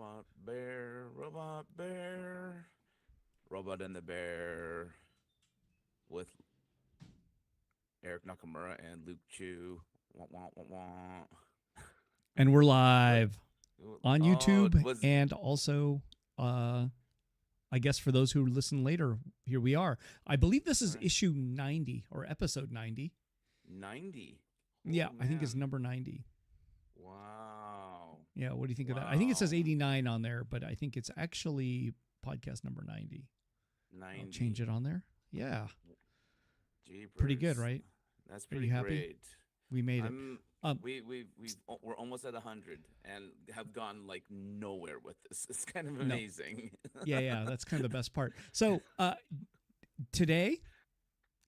Robot bear, Robot and the Bear with Eric Nakamura and Luke Chu. Wah, wah, wah, wah. And we're What? live on Oh, YouTube was and also, uh, I guess for those who listen later, here we are. I believe this is right. issue 90 or episode 90. 90. Yeah, Oh I think it's man. number 90. Wow. Yeah, what do you think of that? I think it says Wow. 89 on there, but I think it's actually podcast number 90. I'll change 90. it on there. Yeah, pretty good, Jeepers. right? That's Are pretty you happy? great. We made it. I'm Um, we're almost at 100 and have gone like nowhere with this. It's kind of no, amazing. yeah, that's kind of the best part. So today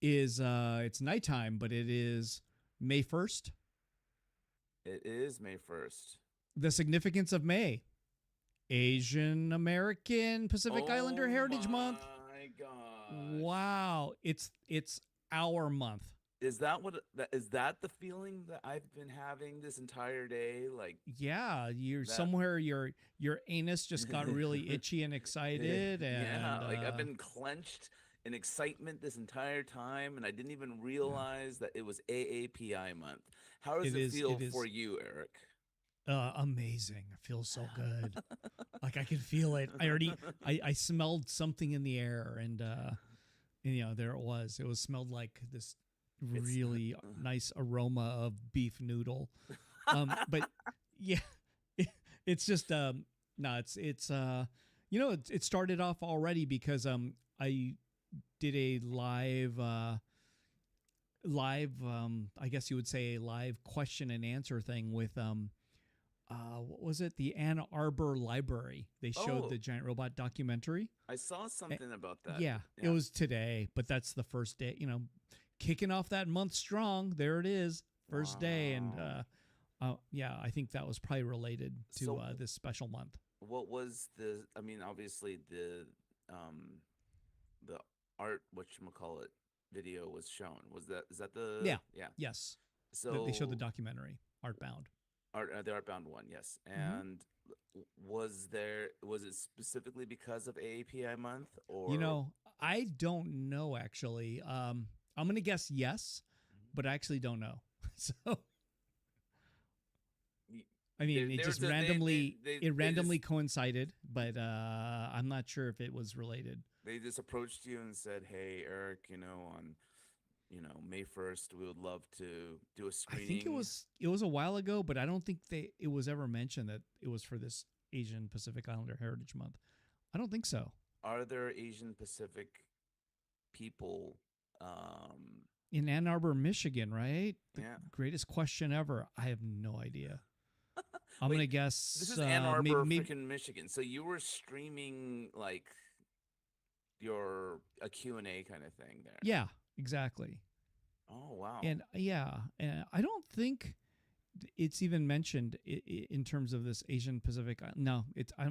is it's nighttime, but it is May 1st. It is May 1st. The significance of May. Asian American Pacific Islander Oh Heritage Month. my gosh. Wow, it's our month. Is that what that is that the feeling that I've been having this entire day? Like Yeah, you're that somewhere your anus just got really itchy and excited yeah, and like I've been clenched in excitement this entire time and I didn't even yeah. realize that it was AAPI month. How does It it is feel it for is you, Eric? amazing. It feels so good. Like I can feel it. I smelled something in the air and there it was. It was smelled like this It's really nice aroma of beef noodle. But yeah, it's just no, it started off already because I did a live I guess you would say a live question and answer thing with what was it? The Ann Arbor Library. They showed oh, the giant robot documentary. I saw Eh, something about that. Yeah, it Yeah. was today, but that's the first day, kicking off that month strong. There it is, first day, and Wow. yeah, I think that was probably related to So this special month. what was the I mean obviously the art whatchamacallit video was shown. Was that is that the Yeah, yeah. yes, they showed the So documentary Artbound. the Artbound one, yes. Mm-hmm. And was it specifically because of AAPI month You or know, I don't know actually. I'm gonna guess yes, but I actually don't know. So Y- I mean, it just they just randomly coincided, but I'm not sure if it was related. they just approached you and said, "Hey, Eric, on May 1st, we would love to do a I think screening." it was a while ago, but I don't think it was ever mentioned that it was for this Asian Pacific Islander Heritage Month. I don't think so. Are there Asian Pacific people? In Ann Arbor, Michigan, right? The Yeah. greatest question ever. I have no idea. I'm gonna Wait, this guess is Ann Arbor, maybe freaking Michigan. So you were streaming like your a Q&A kind of thing there. yeah, exactly. Oh, wow. And yeah, and I don't think it's even mentioned in terms of this Asian Pacific. No, I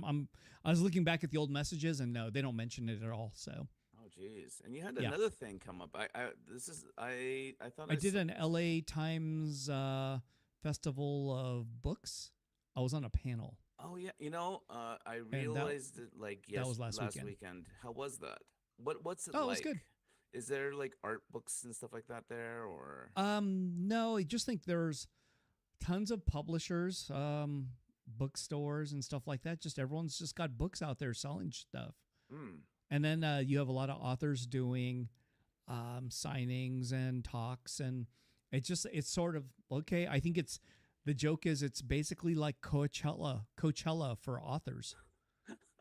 was looking back at the old messages, and no, they don't mention it at all. So Oh, geez. And you had yeah, another thing come up. I thought I I did saw. an LA Times festival of books. I was on a panel, Oh, yeah. I and realized it like that was last last weekend. weekend. How was that? What's it Oh, it was like? good. Is there like art books and stuff like that there or No, I just think there's tons of publishers, bookstores, and stuff like that. Just everyone's just got books out there selling stuff, hmm. and then you have a lot of authors doing signings and talks, and it's sort of okay. I think the joke is it's basically like Coachella for authors,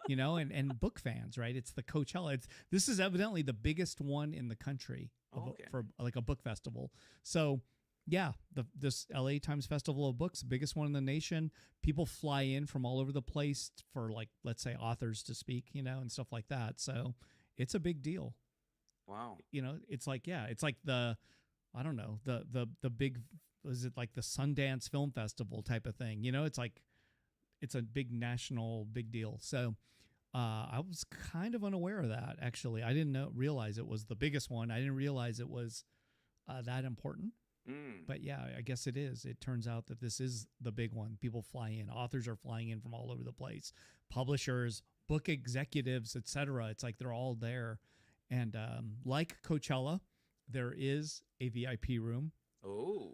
and book fans, right? It's the Coachella. This is evidently the biggest one in the country Oh, okay. for like a book festival. So yeah, this LA Times Festival of Books, biggest one in the nation. People fly in from all over the place for like let's say authors to speak, and stuff like that. So it's a big deal. Wow. It's like yeah, it's like the I don't know the big was it like the Sundance Film Festival type of thing. It's like it's a big national big deal. So I was kind of unaware of that actually. I didn't realize it was the biggest one. I didn't realize it was that important. Mm. But yeah, I guess it is. It turns out that this is the big one. People fly in. Authors are flying in from all over the place. Publishers, book executives, etc. It's like they're all there. And like Coachella, there is a VIP room. Oh.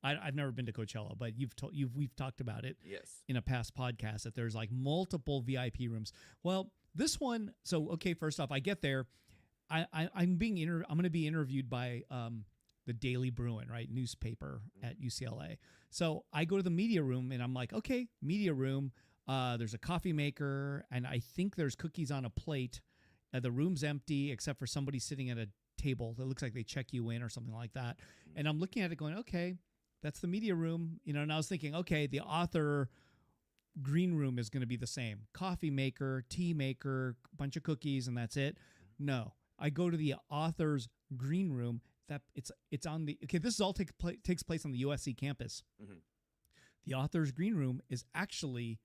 I've never been to Coachella, but we've talked about it Yes. in a past podcast that there's like multiple VIP rooms. Well, this one. So okay, first off, I get there. I'm going to be interviewed by the Daily Bruin, right, newspaper at UCLA. So I go to the media room and I'm like, okay, media room. There's a coffee maker and I think there's cookies on a plate. The room's empty except for somebody sitting at a table that looks like they check you in or something like that. And I'm looking at it going, okay, that's the media room, and I was thinking, okay, the author green room is going to be the same. Coffee maker, tea maker, bunch of cookies, and that's it. No, I go to the author's green room. That it's on the this is all takes place on the USC campus. Mm-hmm. The author's green room is actually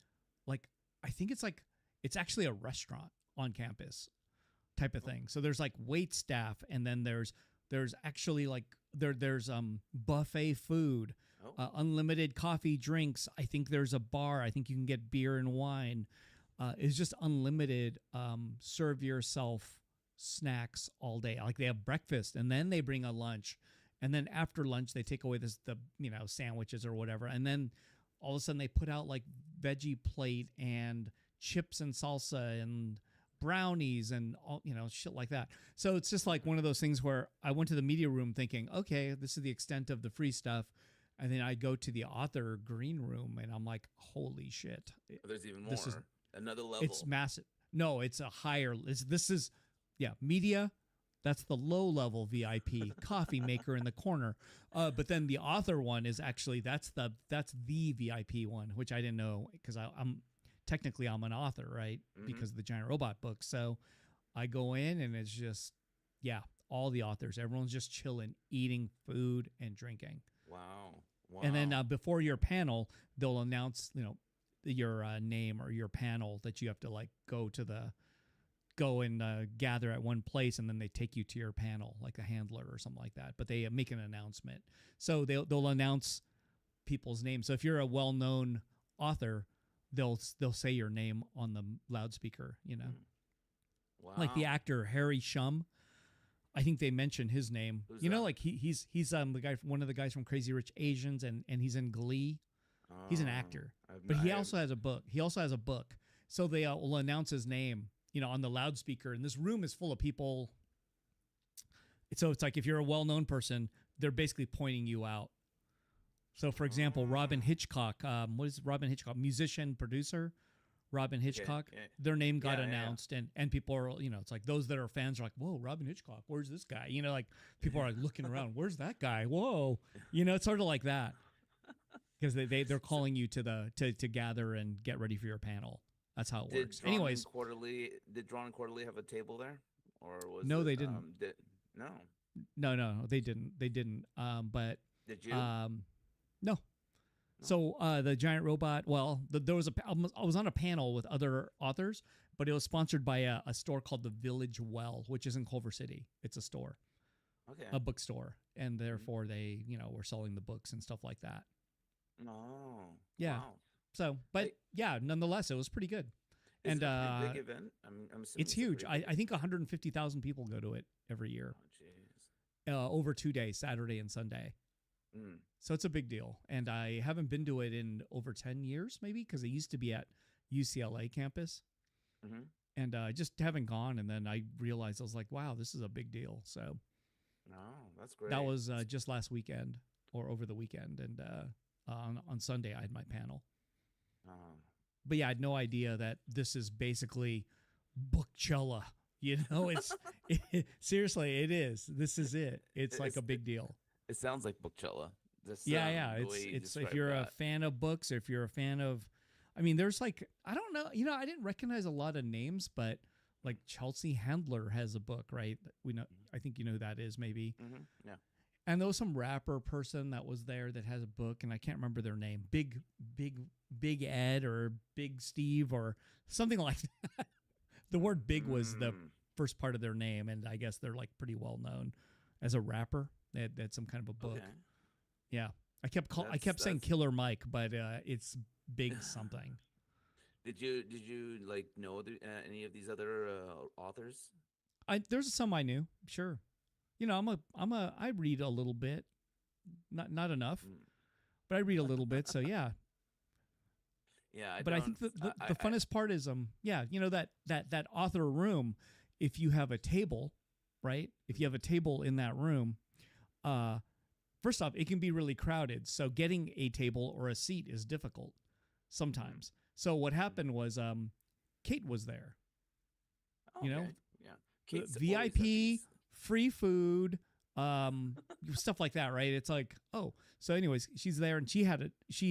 I think it's actually a restaurant on campus type of thing. So there's like wait staff, and then there's actually there's buffet food, unlimited coffee, drinks. I think there's a bar. I think you can get beer and wine. It's just unlimited. Serve yourself snacks all day. Like they have breakfast and then they bring a lunch, and then after lunch they take away the sandwiches or whatever, and then all of a sudden they put out like veggie plate and chips and salsa and brownies and all shit like that. So it's just like one of those things where I went to the media room thinking, okay, this is the extent of the free stuff, and then I go to the author green room and I'm like, holy shit, There's even more. This is Another level. it's massive. No, it's a higher. This is media. That's the low level VIP coffee maker in the corner. But then the author one is actually that's the VIP one, which I didn't know because I'm technically an author, right? Mhm. Because of the Giant Robot book. So I go in and it's just all the authors. Everyone's just chilling, eating food and drinking. Wow. And then before your panel, they'll announce your name or your panel that you have to go and gather at one place, and then they take you to your panel, like a handler or something like that. But they make an announcement. So they'll announce people's names. So if you're a well-known author, they'll say your name on the loudspeaker, Wow. Like the actor Harry Shum. I think they mentioned his name. Who's you know, that? like he's the guy, one of the guys from Crazy Rich Asians, and he's in Glee. He's an actor, but he also has a book. So they will announce his name, on the loudspeaker, and this room is full of people. So it's like if you're a well-known person, they're basically pointing you out. So, for example, Robin Hitchcock, what is Robin Hitchcock? Musician, producer, Robin Hitchcock. yeah. Their name got Yeah, yeah. announced, and people are, it's like those that are fans are like, whoa, Robin Hitchcock, where's this guy? Like people are like looking around, where's that guy? Whoa, it's sort of like that because they're calling you to gather and get ready for your panel. That's how it works. Anyways, did Drawn and Quarterly have a table there, or was No, it, they didn't. No. no, they didn't. But Did you? no. So the Giant Robot. Well, there was I was on a panel with other authors, but it was sponsored by a store called the Village Well, which is in Culver City. It's a store, Okay. a bookstore, and therefore they were selling the books and stuff like that. No. Yeah. Wow. So, but nonetheless, it was pretty good. Is And it a pretty big event? I'm assuming it's huge. pretty I think 150,000 people go to it every year, Oh, jeez. over 2 days, Saturday and Sunday. Mm. So it's a big deal. And I haven't been to it in over 10 years, maybe, because it used to be at UCLA campus. Mm-hmm. And I just haven't gone. And then I realized I was like, wow, this is a big deal. So No, that's great. that was just last weekend or over the weekend. And on Sunday, I had my panel. Oh. But yeah, I had no idea that this is basically Bookchella. Seriously, it is. This is it. It's like a big deal. It sounds like Bookchella. Yeah. the way you It's if described you're a that. fan of books, or if you're a fan of, I mean, there's like, I don't know, I didn't recognize a lot of names, but like Chelsea Handler has a book, right? We know, I think you know who that is, maybe. Mhm, yeah. And there was some rapper person that was there that has a book, and I can't remember their name. Big Ed or Big Steve or something like that. The word big was the Mm. first part of their name, and I guess they're like pretty well known as a rapper. They had some kind of a book. Okay. Yeah. I kept saying That's. Killer Mike, but it's Big something. Did you like know any of these other authors? There's some I knew, sure. I read a little bit, not enough, Mm. but I read a little bit. So yeah, Yeah, I but I don't. think the I funnest part is yeah, that author room. If you have a table, right? If you have a table in that room, uh, first off, it can be really crowded. So getting a table or a seat is difficult sometimes. So what happened was Kate was there, you know, okay. Yeah, Kate's always at VIP, these. free food, stuff like that, right? It's like, oh, so anyways, she's there and she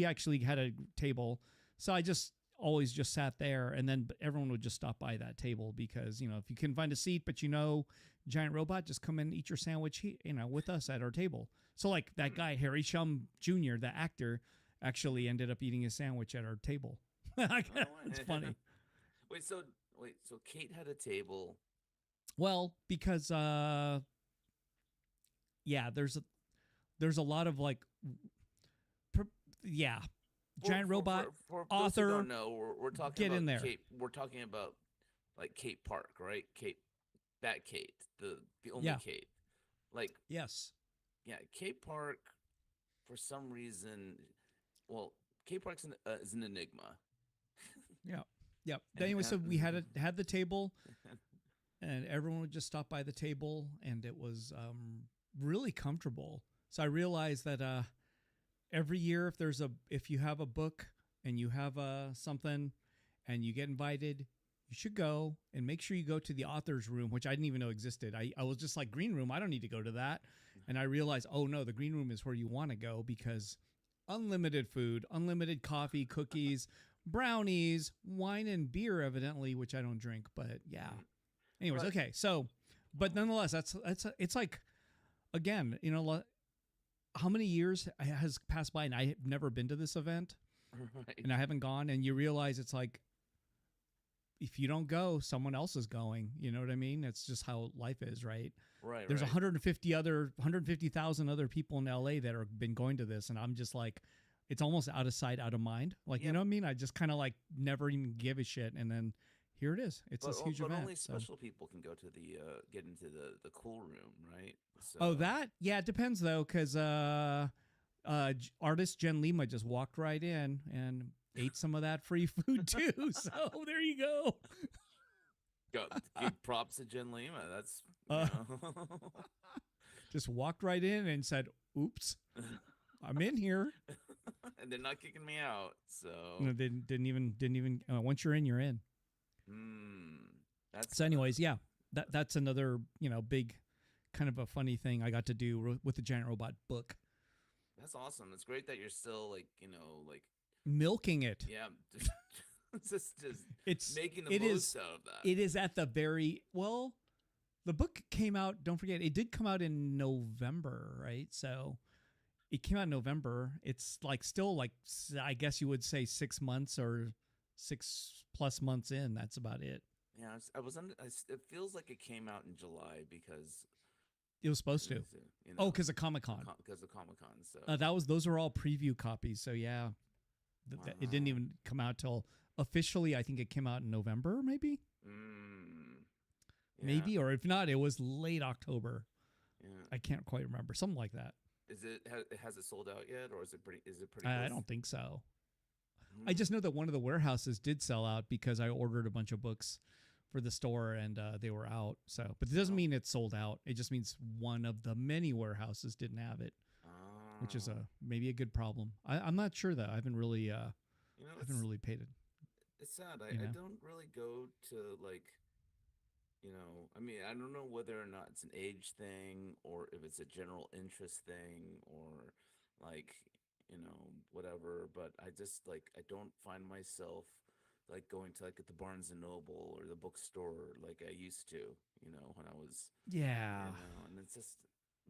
actually had a table. So I just always just sat there and then everyone would just stop by that table because, if you can find a seat, but Giant Robot, just come and eat your sandwich, with us at our table. So like that guy, Harry Shum Jr., the actor, actually ended up eating his sandwich at our table. Oh, It's funny. wait, so so Kate had a table. Well, because yeah, there's a lot of like pr- yeah, Giant Robot For those who author, don't know, we're talking get about in there. Kate. We're talking about like Kate Park, right? That Kate, the only Yeah. Kate. Like, Yes. yeah, Kate Park. For some reason, well, Kate Park's is an enigma. Yeah. Yep. And Anyway, so we had the table, and everyone would just stop by the table, and it was really comfortable. So I realized that every year, if you have a book and you have something, and you get invited, you should go and make sure you go to the author's room, which I didn't even know existed. I was just like, green room, I don't need to go to that. And I realized, oh no, the green room is where you want to go because unlimited food, unlimited coffee, cookies, brownies, wine and beer, evidently, which I don't drink, but yeah. Anyways, But okay. So, but nonetheless, it's like, again, how many years has passed by and I have never been to this event right, and I haven't gone, and you realize it's like, if you don't go, someone else is going. You know what I mean? It's just how life is, right? right, There's right. 150,000 other people in LA that have been going to this, and I'm just like, it's almost out of sight, out of mind. Like, you Yeah, know what I mean? I just kind of like never even give a shit, and then here it is. It's this huge but event. only So, special people can go to the get into the cool room, right? So oh, that yeah, it depends though, because artist Jen Lima just walked right in and ate some of that free food too. So there you go. give props to Jen Lima. That's Uh, just walked right in and said, "Oops, I'm in here." and they're not kicking me out. So No, didn't even. Once you're in, you're in. mm, that's So, anyways, yeah, that's another big kind of a funny thing I got to do with the Giant Robot book, that's awesome. It's great that you're still like like milking it. yeah, just It's making the it most is out of that. it is at the very well. The book came out. Don't forget, it did come out in November, right? So it came out in November. It's like still like I guess you would say 6 months or 6+ months in. That's about it. Yeah, I was under. It feels like it came out in July because It was supposed to. you Oh, know because of Comic Con. because of Comic Con. So Those are all preview copies. So yeah, it didn't wow. even come out till officially. I think it came out in November, maybe, Mm, yeah, or if not, it was late October. yeah. I can't quite remember, something like that. Is it has it sold out yet, or is it pretty? Is it pretty? I Close? don't think so. I Mm, just know that one of the warehouses did sell out because I ordered a bunch of books for the store and they were out. So, but it doesn't oh, mean it's sold out. It just means one of the many warehouses didn't have it, which is oh. maybe a good problem. I'm not sure though. I haven't really You know, paid it. it's sad. You I know. don't really go to like I mean, I don't know whether or not it's an age thing or if it's a general interest thing or like, whatever, but I just like I don't find myself like going to like at the Barnes and Noble or the bookstore like I used to, when I was, Yeah. and it's just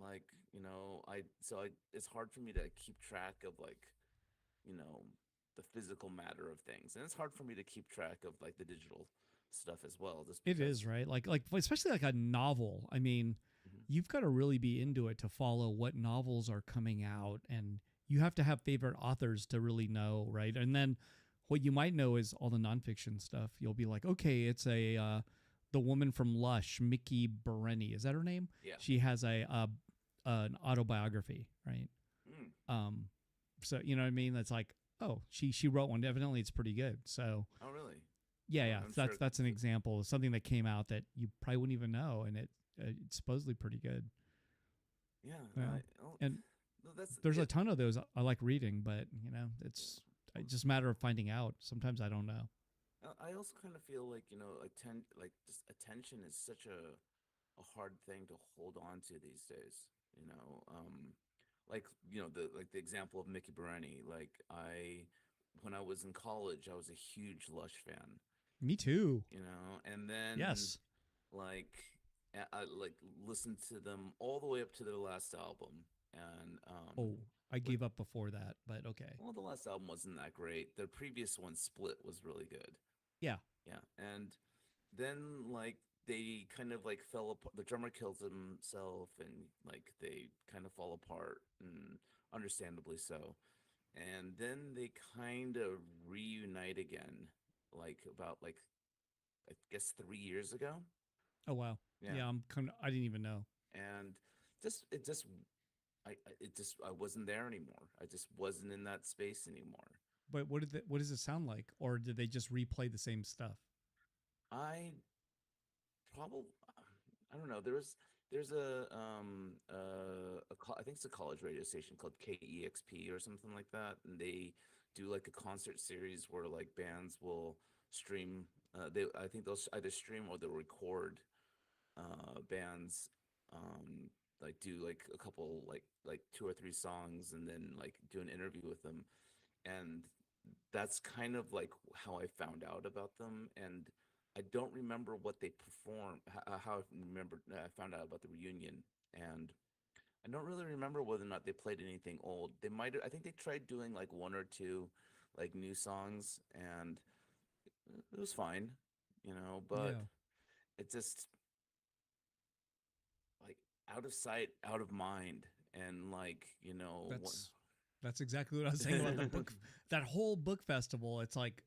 like, it's hard for me to keep track of like, you know, the physical matter of things. And it's hard for me to keep track of like the digital stuff as well, just It because is, right? Like especially like a novel. I mean, Hmm. you've got to really be into it to follow what novels are coming out, and you have to have favorite authors to really know, right? And then what you might know is all the nonfiction stuff. You'll be like, okay, it's a the woman from Lush, Mickey Bereni, is that her name? Yeah. She has a an autobiography, right? Mm. Um, so you know what I mean? That's like, oh, she wrote one. Evidently, it's pretty good. So Oh, really? yeah, Well, yeah, I'm sure. that's an example of something that came out that you probably wouldn't even know, and it's supposedly pretty good. Yeah. Yeah, Oh, and no, that's there's a it. ton of those I like reading, but Yeah. it's just a matter of finding out. Sometimes I don't know. I also kind of feel like, like just attention is such a hard thing to hold on to these days. You know, like the example of Mickey Bereni. Like when I was in college, I was a huge Lush fan. Me too. And then Yes. like I like listened to them all the way up to their last album, and Oh, I with gave up before that, but okay. well, the last album wasn't that great. The previous one, Split, was really good. Yeah. Yeah, and then like they kind of like fell apart. The drummer kills himself, and like they kind of fall apart, and understandably so. And then they kind of reunite again, like about like I guess 3 years ago. Oh wow. Yeah, Yeah, I didn't even know. and just I wasn't there anymore. I just wasn't in that space anymore. But what does it sound like, or did they just replay the same stuff? I probably I don't know. There's I think it's a college radio station called KEXP or something like that, and they do like a concert series where like bands will stream. They I think they'll either stream or they'll record bands, like do like a couple like two or three songs and then like do an interview with them, and that's kind of like how I found out about them. And I don't remember what they performed, how I remember I found out about the reunion, and I don't really remember whether or not they played anything old. They might I think they tried doing like one or two like new songs, and it was fine, but Yeah. it just like out of sight, out of mind, and like what. That's that's exactly what I was saying about the book, that whole book festival. It's like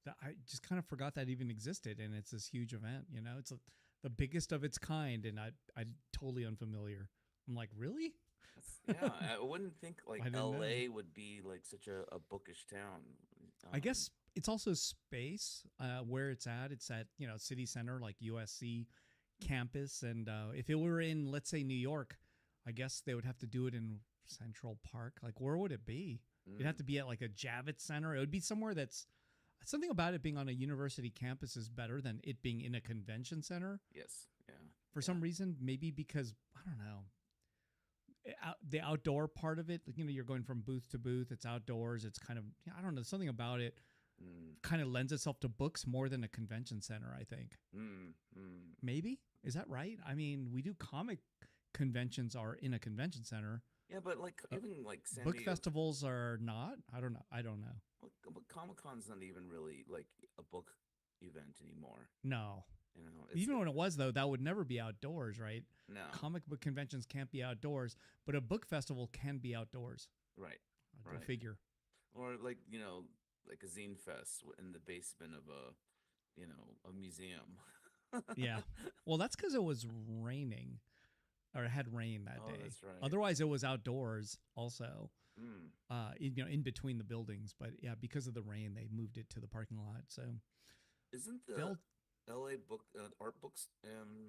that I just kind of forgot that even existed, and it's this huge event. It's the biggest of its kind, and I totally unfamiliar. I'm like, really? Yeah, I wouldn't think like I didn't know. LA would be like such a bookish town. I Um, guess it's also space where it's at. It's at city center like USC campus, and if it were in, let's say, New York, I guess they would have to do it in Central Park. Like, where would it be? It'd have mm, to be at like a Javits Center. It would be somewhere that's something about it being on a university campus is better than it being in a convention center. yes, yeah, For yeah. some reason, maybe because I don't know, the outdoor part of it. Like, you're going from booth to booth. It's outdoors. It's kind of, I don't know, something about it Mm, kind of lends itself to books more than a convention center, I think. mm. Maybe. Is that right? I mean, we do comic conventions are in a convention center. Yeah, but like Uh, even like San book Diego, festivals are not. I don't know. I don't know. but Comic Con's not even really like a book event anymore. No. It's Even when it was though, that would never be outdoors, right? no, Comic book conventions can't be outdoors, but a book festival can be outdoors. right, Go right, figure. or like like a zine fest in the basement of a museum. Yeah. Well, that's because it was raining or it had rain that Oh, day. that's right. Otherwise, it was outdoors also. Mm. In between the buildings, but yeah, because of the rain, they moved it to the parking lot. So Isn't the they'll, LA book art books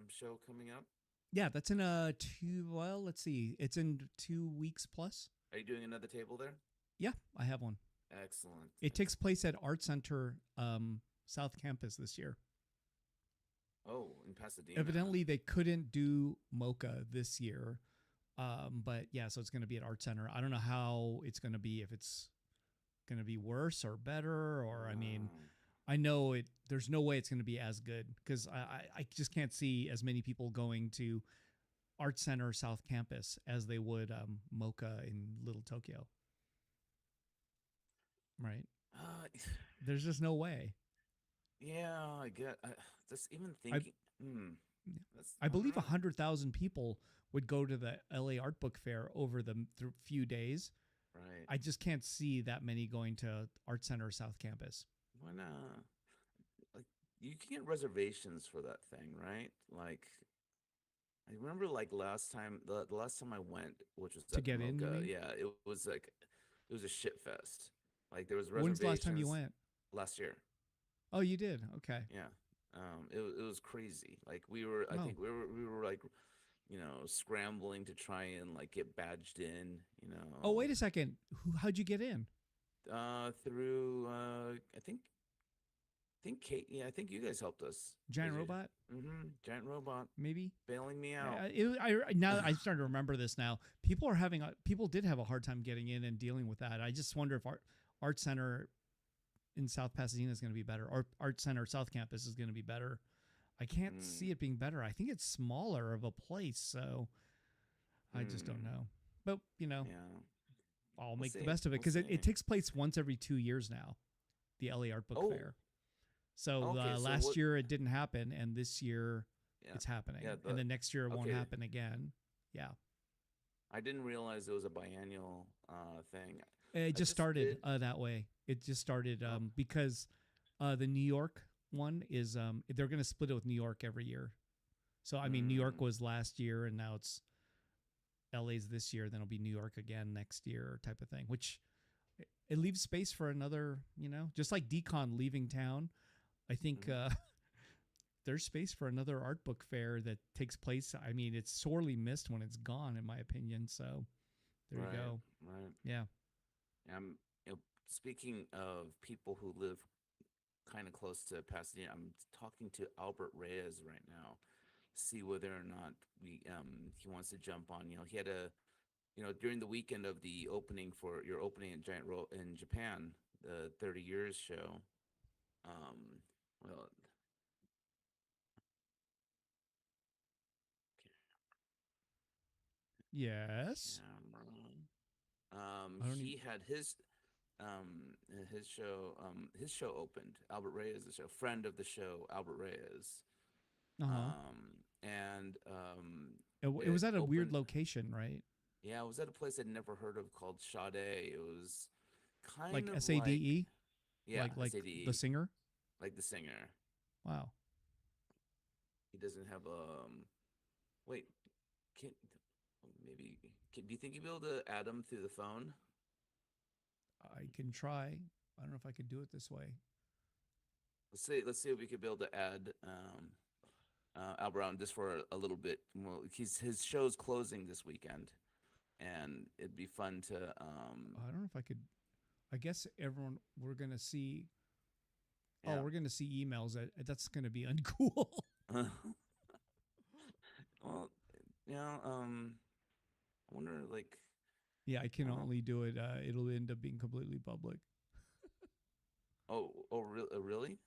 show coming up? yeah, that's in a two. Well, let's see, it's in 2 weeks plus. Are you doing another table there? Yeah, I have one. Excellent. It takes place at Art Center South Campus this year. Oh, in Pasadena, huh? Evidently, they couldn't do Mocha this year, but yeah, so it's going to be at Art Center. I don't know how it's going to be, if it's going to be worse or better, or I mean, Wow. I know it. There's no way it's going to be as good because I just can't see as many people going to Art Center South Campus as they would Mocha in Little Tokyo. Right? Uh, There's just no way. yeah, I get. Just even I thinking. Hmm. That's I I don't believe know. 100,000 people would go to the LA Art Book Fair over the few days. Right? I just can't see that many going to Art Center South Campus. Why not? Like you can get reservations for that thing, right? Like I remember like the last time I went, which was To at the get in, you Mocha, mean? yeah, it was like it was a shit fest. Like there was When's the last time you reservations went? last year. Oh, you did. Okay. Yeah. It was crazy. Like I Oh. think we were like, scrambling to try and like get badged in, Oh, wait a second. How'd you get in? through I think Kate, yeah, I think you guys helped us. Giant Robot, Giant robot maybe? bailing me out. Now I'm starting to remember this now. People did have a hard time getting in and dealing with that. I just wonder if Art Center in South Pasadena is going to be better, or Art Center South Campus is going to be better. I can't Mm, see it being better. I think it's smaller of a place, so I just don't mm, know. But yeah. I'll We'll make the see. best of it We'll because it see. takes place once every 2 years now, the LA Art Book Oh, Fair. So okay. So last what? year it didn't happen, and this year Yeah, it's happening, yeah. and then next year it won't Okay. happen again. Yeah, I didn't realize it was a biennial thing. it I just just started did. that way. It just started Oh, because the New York one is they're going to split it with New York every year. So I mean, New York mm, was last year, and now it's LA's this year. Then it'll be New York again next year, type of thing. Which it leaves space for another, just like Decon leaving town. I think mhm. there's space for another art book fair that takes place. I mean, it's sorely missed when it's gone, in my opinion. So there you Right, go. right. Yeah. I'm, speaking of people who live kind of close to Pasadena, I'm talking to Albert Reyes right now, see whether or not he wants to jump on. He had during the weekend of the opening for your opening at Giant Roll in Japan, the 30 years show. Um, well, Yes. camera. I don't even. He had his show opened. Albert Reyes, the show, friend of the show, Albert Reyes. Uh huh. And It it was at a weird opened. location, right? Yeah, it was at a place I'd never heard of called Sade. It was kind Like of like, SADE, yeah, like the SADE, singer. like the singer. Wow. He doesn't have wait, can maybe do you think you'd be able to add him through the phone? I can try. I don't know if I could do it this way. Let's see if we could be able to add Al Brown just for a little bit. Well, his show's closing this weekend, and it'd be fun to I don't know if I could. I guess everyone we're gonna see. Oh, yeah. we're gonna see emails. That's gonna be uncool. Well, yeah. I wonder, like, Yeah, I I can don't know. only do it. It'll end up being completely public. Really?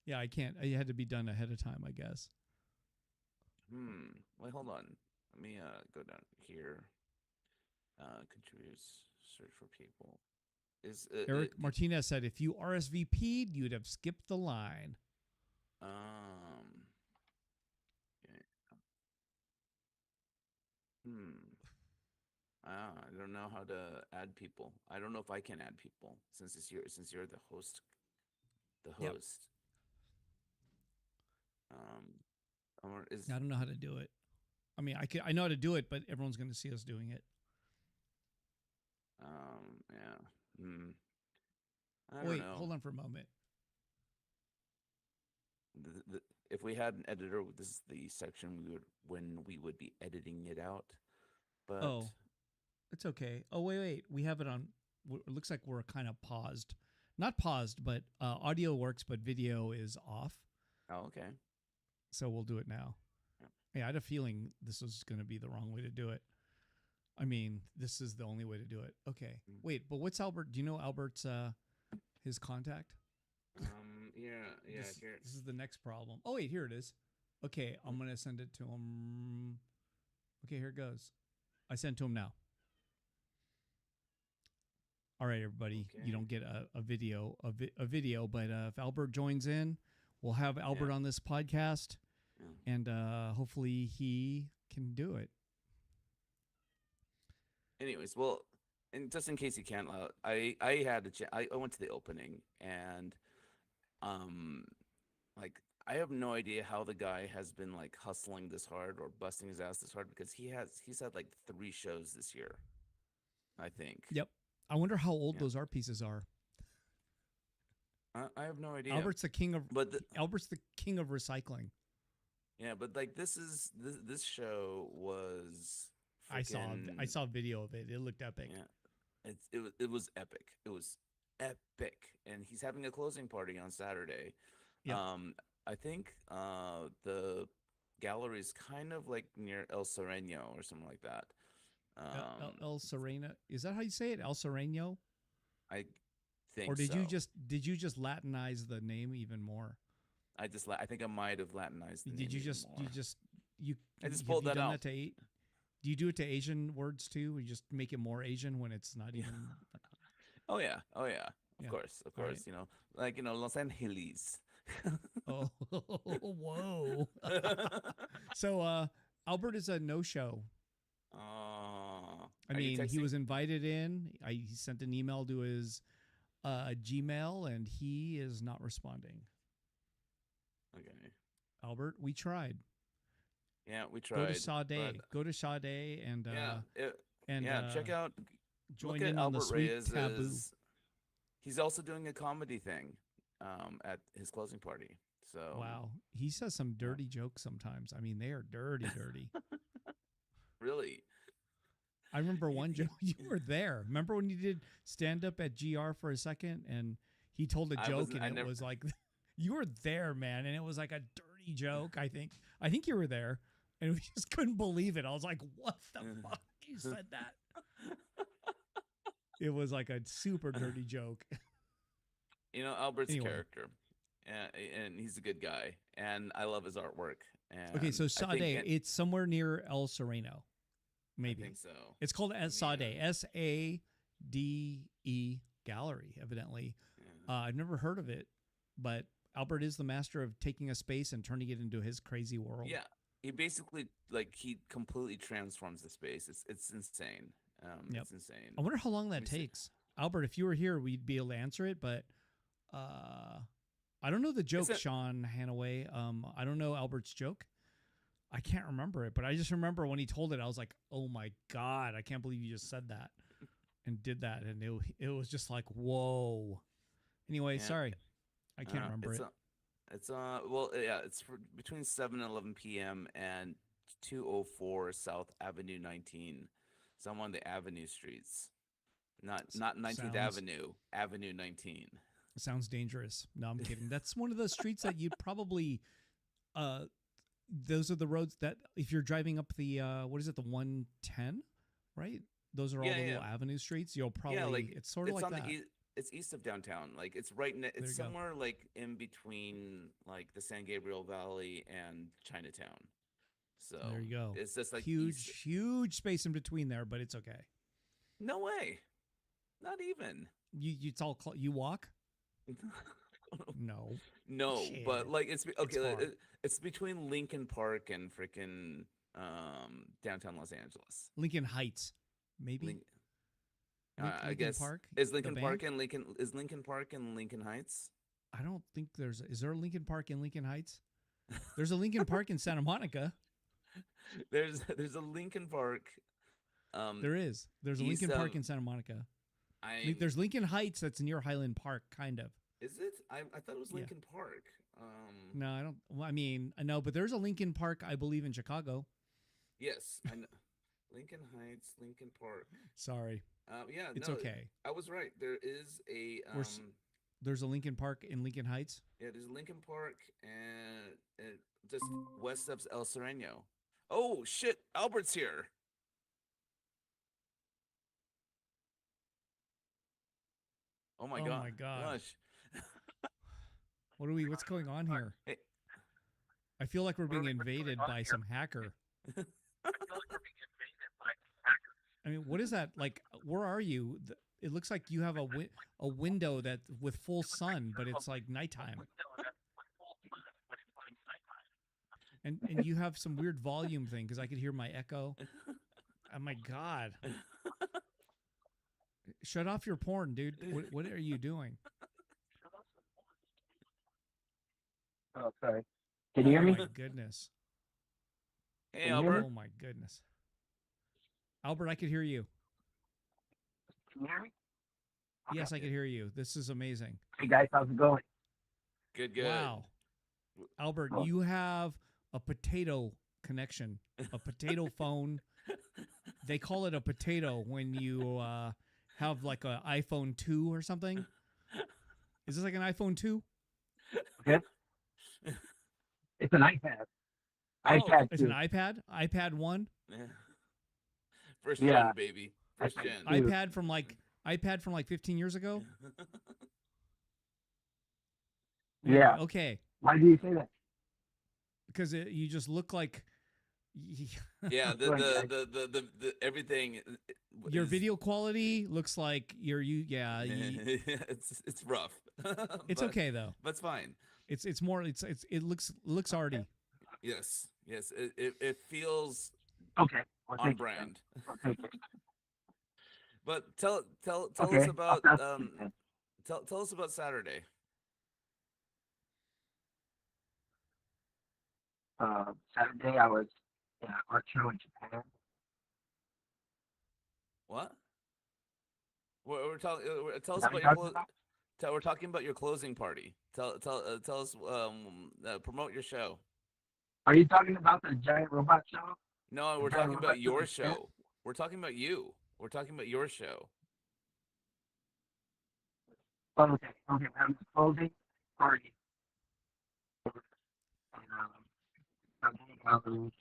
Yeah, I can't. It had to be done ahead of time, I guess. Wait, hold on. Let me go down here. Contributes. Search for people. Is Eric Martinez said if you RSVP'd, you'd have skipped the line. um. Okay. Hmm. I don't know how to add people. I don't know if I can add people since you're the host. The Yep. host. Or is I don't know how to do it. I mean, I know how to do it, but everyone's going to see us doing it. yeah. I Oh, don't wait, know. hold on for a moment. If we had an editor, this is the section we would be editing it out. But Oh, it's okay. Oh, wait. We have it on. It looks like we're kind of paused. Not paused, but audio works, but video is off. oh, okay. So we'll do it now. Yeah. Yeah, I had a feeling this was going to be the wrong way to do it. I mean, this is the only way to do it. Okay. Mm. Wait, but what's Albert? Do you know Albert's his contact? Yeah. Here. This is the next problem. Oh wait, here it is. Okay, I'm gonna send it to him. Okay, here it goes. I sent to him now. All right, everybody. Okay. You don't get a video, but if Albert joins in, we'll have Albert Yeah. on this podcast. Yeah. and hopefully he can do it. Anyways, well, and just in case you can't, I had I went to the opening and um like I have no idea how the guy has been like hustling this hard or busting his ass this hard because he's had like 3 shows this year, I think. Yep. I wonder how old Yeah, those art pieces are. I have no idea. Albert's the king of But Albert's the king of recycling. yeah, but like this show was I saw I freaking saw a video of it. It looked epic. yeah. It was epic. It was epic, and he's having a closing party on Saturday. Yep. I think the gallery is kind of like near El Sereno or something like that. El Sereno. Is that how you say it? El Sereno? I think Or did so. you just Latinize the name even more? I think I might have Latinized the Did name you even just more. you I just have pulled you that done out. that to eight? Do you do it to Asian words too? You just make it more Asian when it's not even. Oh yeah, of Yeah. course, of All right. course. You know, like Los Angeles. Oh, whoa. So Albert is a no-show. I Are you mean, he texting? was invited in. He sent an email to his Gmail, and he is not responding. Okay. Albert, we tried. Yeah, we Go to tried, but Sade. Go to Sade and check out, join look at in on the Albert sweet Reyes. taboo. He's also doing a comedy thing, at his closing party. So Wow, he says some yeah, dirty jokes sometimes. I mean, they are dirty, dirty. really, I remember he, one he, joke. You were there. Remember when you did stand up at GR for a second, and he told a I joke, wasn't. and I it never. was like, you were there, man, and it was like a dirty joke. I think you were there, and we just couldn't believe it. I was like, what the fuck? You said that. It was like a super dirty joke. Albert's Anyway, character, and he's a good guy, and I love his artwork. okay, And so I think, Sade, it's somewhere near El Sereno, I maybe. think so. It's called Let me, Sade, SADE Gallery, evidently. yeah. I've never heard of it, but Albert is the master of taking a space and turning it into his crazy world. Yeah, he basically like he completely transforms the space. It's insane. Yep. It's insane. I wonder how long Let that me see. takes. Albert, if you were here, we'd be able to answer it, but I don't know the It's joke, a Sean Hanaway. I don't know Albert's joke. I can't remember it, but I just remember when he told it, I was like, "Oh my god, I can't believe you just said that and did that," and it was just like, "Whoa." Anyway, yeah. sorry, I can't remember It's it. well yeah. It's between 7 and 11 p.m. and 204 South Avenue 19. So I'm on the Avenue streets, not 19th Sounds Avenue, Avenue 19. sounds dangerous. No, I'm kidding. That's one of those streets that you'd probably uh those are the roads that if you're driving up the what is it, the 110, right? Those are all Yeah, the yeah, little avenue streets. You'll yeah. probably it's sort of It's like on the that. east. It's east of downtown. Like There it's you go. somewhere like in between like the San Gabriel Valley and Chinatown. So There you go. it's just like east. Huge space in between there, but it's okay. No way. Not even. It's all you walk? No. No, but Shit. like It's okay. far. It's between Lincoln Park and freaking downtown Los Angeles. Lincoln Heights, maybe. Link, I Lincoln guess Park, is the Lincoln Park band. and Lincoln is Lincoln Park and Lincoln Heights. I don't think is there a Lincoln Park in Lincoln Heights? There's a Lincoln Park in Santa Monica. There's a Lincoln Park. There is. There's a East Lincoln Park of in Santa Monica. I'm. There's Lincoln Heights that's near Highland Park, kind of. Is it? I thought it was Yeah. Lincoln Park. No, I don't. Well, I mean, I know, but there's a Lincoln Park, I believe, in Chicago. Yes, I know. Lincoln Heights, Lincoln Park. Sorry, Yeah, it's no, okay. I was right. There is a There's a Lincoln Park in Lincoln Heights. yeah, there's Lincoln Park and just west of El Sereno. Oh shit, Albert's here. Oh my Oh god, my God. gosh. What's going on here? Hey, I feel like we're being invaded by some hacker. I mean, what is that? Like, where are you? It looks like you have a window that with full sun, but it's like nighttime. and you have some weird volume thing because I could hear my echo. Oh my god! Shut off your porn, dude. What are you doing? Oh, sorry. Can you hear Oh me? my goodness! Hey, Can you hear me? Albert. Oh my goodness! Albert, I could hear you. Can you hear me? Yes, I could hear you. This is amazing. Hey guys, how's it going? Good, good. Wow, Albert, Oh. you have a potato connection, a potato phone. They call it a potato when you have like an iPhone 2 or something. Is this like an iPhone 2? It's an iPad. Oh, iPad It's an 2. iPad, iPad 1, Yeah. First Yeah. gen, baby. First iPad gen. 2. iPad from like 15 years ago. Yeah. Okay, Why do you say that? because you just look like Yeah, Go ahead, guys. the everything. your is- video quality looks like it's rough. it's But- okay though. but it's fine. It's more it looks arty. Yes, yes. It feels Okay. We'll on take it brand. then. We'll take it. But tell Okay, us about I'll pass it then. tell us about Saturday. Saturday I was in an art show in Japan. What? We're talking. Tell us Is that about what your you're talking about? we're talking about your closing party. Tell us. Promote your show. Are you talking about the giant robot show? No, we're Is that talking what about you're your saying? show. We're talking about you. We're talking about your show. Oh, okay. Okay. We're having a closing party. Um,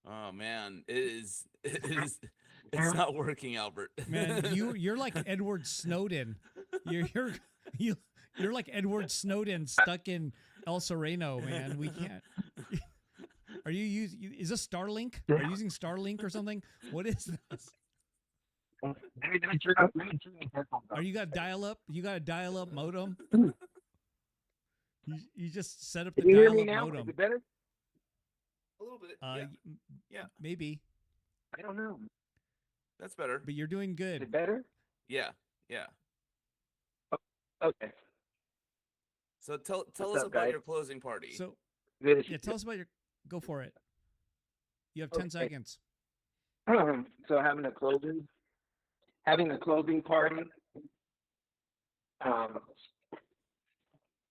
Oh man, it is. It's not working, Albert. Man, you're like Edward Snowden. You're you you're like Edward Snowden stuck in El Sereno, man. We can't. Are you using? Is this Starlink? Are you using Starlink or something? What is this? let me turn my headphones off. Are you got dial up? You got a dial up modem? You just set up the Can you hear dial me up now? Is modem. it better? A little bit. Uh, Yeah, y- Yeah. maybe, I don't know. that's better. but you're doing Is good. it better? Yeah, yeah. Okay. So tell What's us up, about guys? your closing party. So Good as yeah, tell us about your. Go for it. You have 10 Okay. seconds. So having a closing party.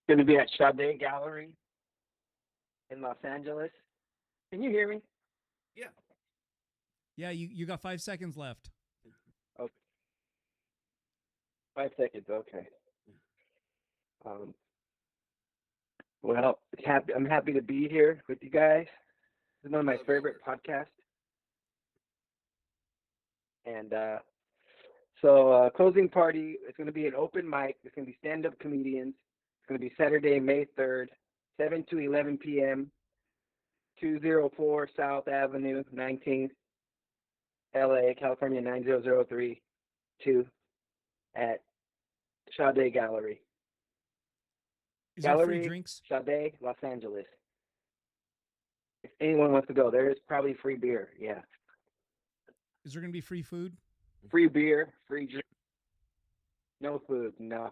Going to be at Sade Gallery in Los Angeles. Can you hear me? Yeah. Yeah, you got 5 seconds left. Okay. 5 seconds. Okay. Well, I'm happy to be here with you guys. This is one of my Love favorite Albert. podcasts. And so closing party, it's going to be an open mic. It's going to be stand-up comedians. It's going to be Saturday, May 3rd, 7 to 11 p.m., 204 South Avenue, 19th, LA, California, 90032 at Sade Gallery. Is there free Gallery, drinks? Sade, Los Angeles. If anyone wants to go, there is probably free beer. Yeah. Is there gonna be free food? Free beer, free drink. No food, no.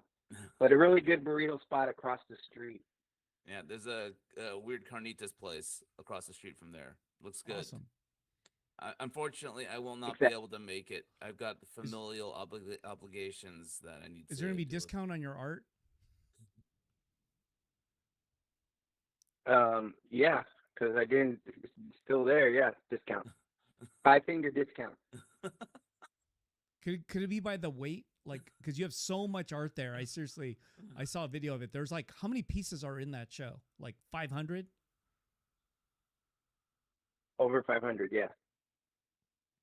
But a really good burrito spot across the street. Yeah, there's a weird carnitas place across the street from there. Looks good. Awesome. Unfortunately, I will not Exact- be able to make it. I've got familial obligations that I need. Is there gonna be deal with. discount on your art? Yeah, because I didn't. It's still there. Yeah, discount. 5-finger discount. Could it be by the weight? Like, because you have so much art there. I saw a video of it. There's like, how many pieces are in that show? Like 500? Over 500. Yeah.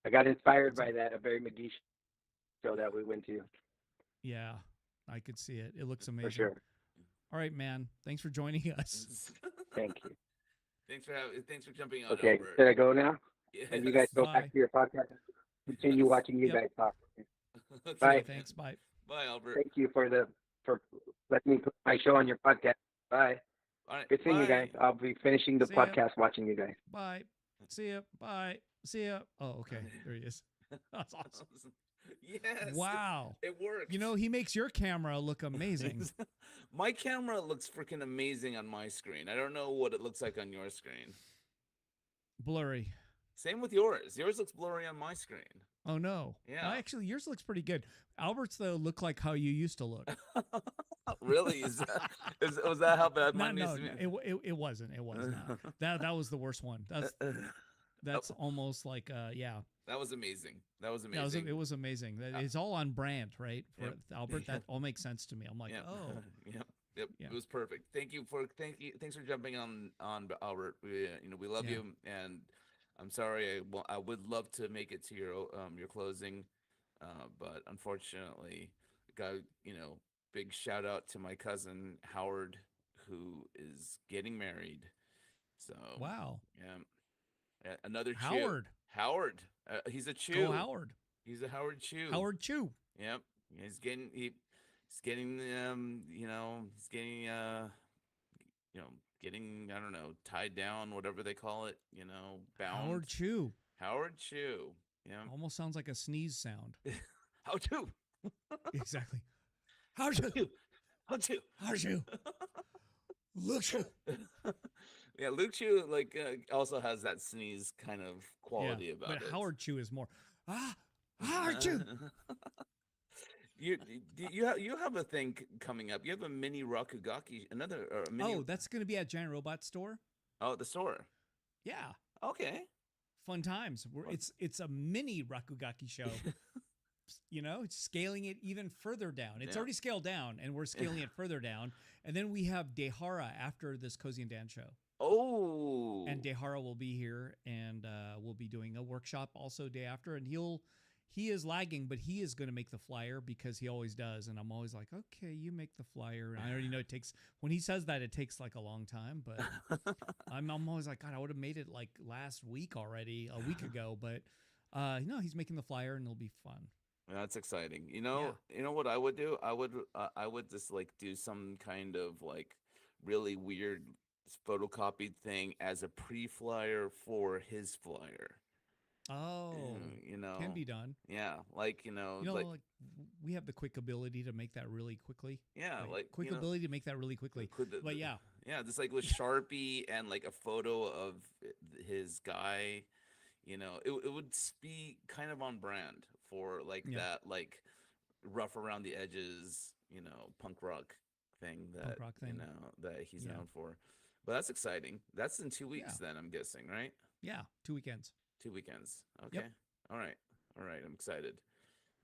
I got inspired by that Barry McGee show that we went to Yeah, I could see it. It looks for amazing. sure. All right, man. Thanks for joining us. Thank you. Thanks for jumping on. Okay, Albert. should I go now? Yes. And you guys go Bye. back to your podcast. Continue Yes. watching you Yep. guys talk. That's Bye. it, Okay, man. thanks. Bye. Bye, Albert. Thank you for letting me put my show on your podcast. Bye. All right. Good seeing you guys. Bye. I'll be finishing the See ya. podcast watching you guys. Bye. See ya. Bye. See ya. Oh, okay. There he is. That's awesome. Yes. Wow. It worked. You know, he makes your camera look amazing. My camera looks freaking amazing on my screen. I don't know what it looks like on your screen. Blurry. Same with yours. Yours looks blurry on my screen. Oh no. Yeah. Actually, yours looks pretty good. Albert's though look like how you used to look. Really? Was that how bad No, mine no, used to be? it wasn't. It was not. That was the worst one. That's almost like yeah. That was amazing. That was Yeah, amazing. it was amazing. It's all on brand, right? For Yep. Albert, that all makes sense to me. I'm like, Yep. oh, Yep. Yeah. It was perfect. Thanks for jumping on Albert. We love Yeah. you, and I'm sorry. I would love to make it to your closing, but unfortunately, got big shout out to my cousin Howard, who is getting married. So wow. another Chew. Howard. He's a Chew. Go Howard. He's a Howard Chew. Howard Chew. Yep. He's getting getting I don't know, tied down, whatever they call it, bound. Howard Chew. Howard Chew. Yeah. Almost sounds like a sneeze sound. How to? Exactly. Howard Chew. How to? Howard Chew. Look Chew. Yeah, Luke Chew also has that sneeze kind of quality about but it. Howard Chew is more. Howard Chew. You have a thing coming up. You have a mini Rakugaki, That's going to be at Giant Robot Store. Oh, the store. Yeah. Okay. Fun times. It's a mini Rakugaki show. It's scaling it even further down. It's already scaled down, and we're scaling it further down. And then we have Dehara after this Cozy and Dan show. Oh. And Dehara will be here, and we'll be doing a workshop also day after. And he is lagging, but he is going to make the flyer because he always does. And I'm always like, okay, you make the flyer. And I already know when he says that, it takes like a long time. But I'm always like, God, I would have made it like last week already, a week ago. But he's making the flyer, and it'll be fun. That's exciting. You know what I would do? I would just do some kind of really weird photocopied thing as a pre-flyer for his flyer. Oh, can be done. Yeah, we have the quick ability to make that really quickly. Yeah, quick ability to make that really quickly. But yeah, just with Sharpie and a photo of his guy. It would be kind of on brand for that rough around the edges, punk rock thing that that he's known for. But that's exciting. That's in 2 weeks then, I'm guessing, right? Yeah, 2 weekends. 2 weekends. Okay. Yep. All right. I'm excited.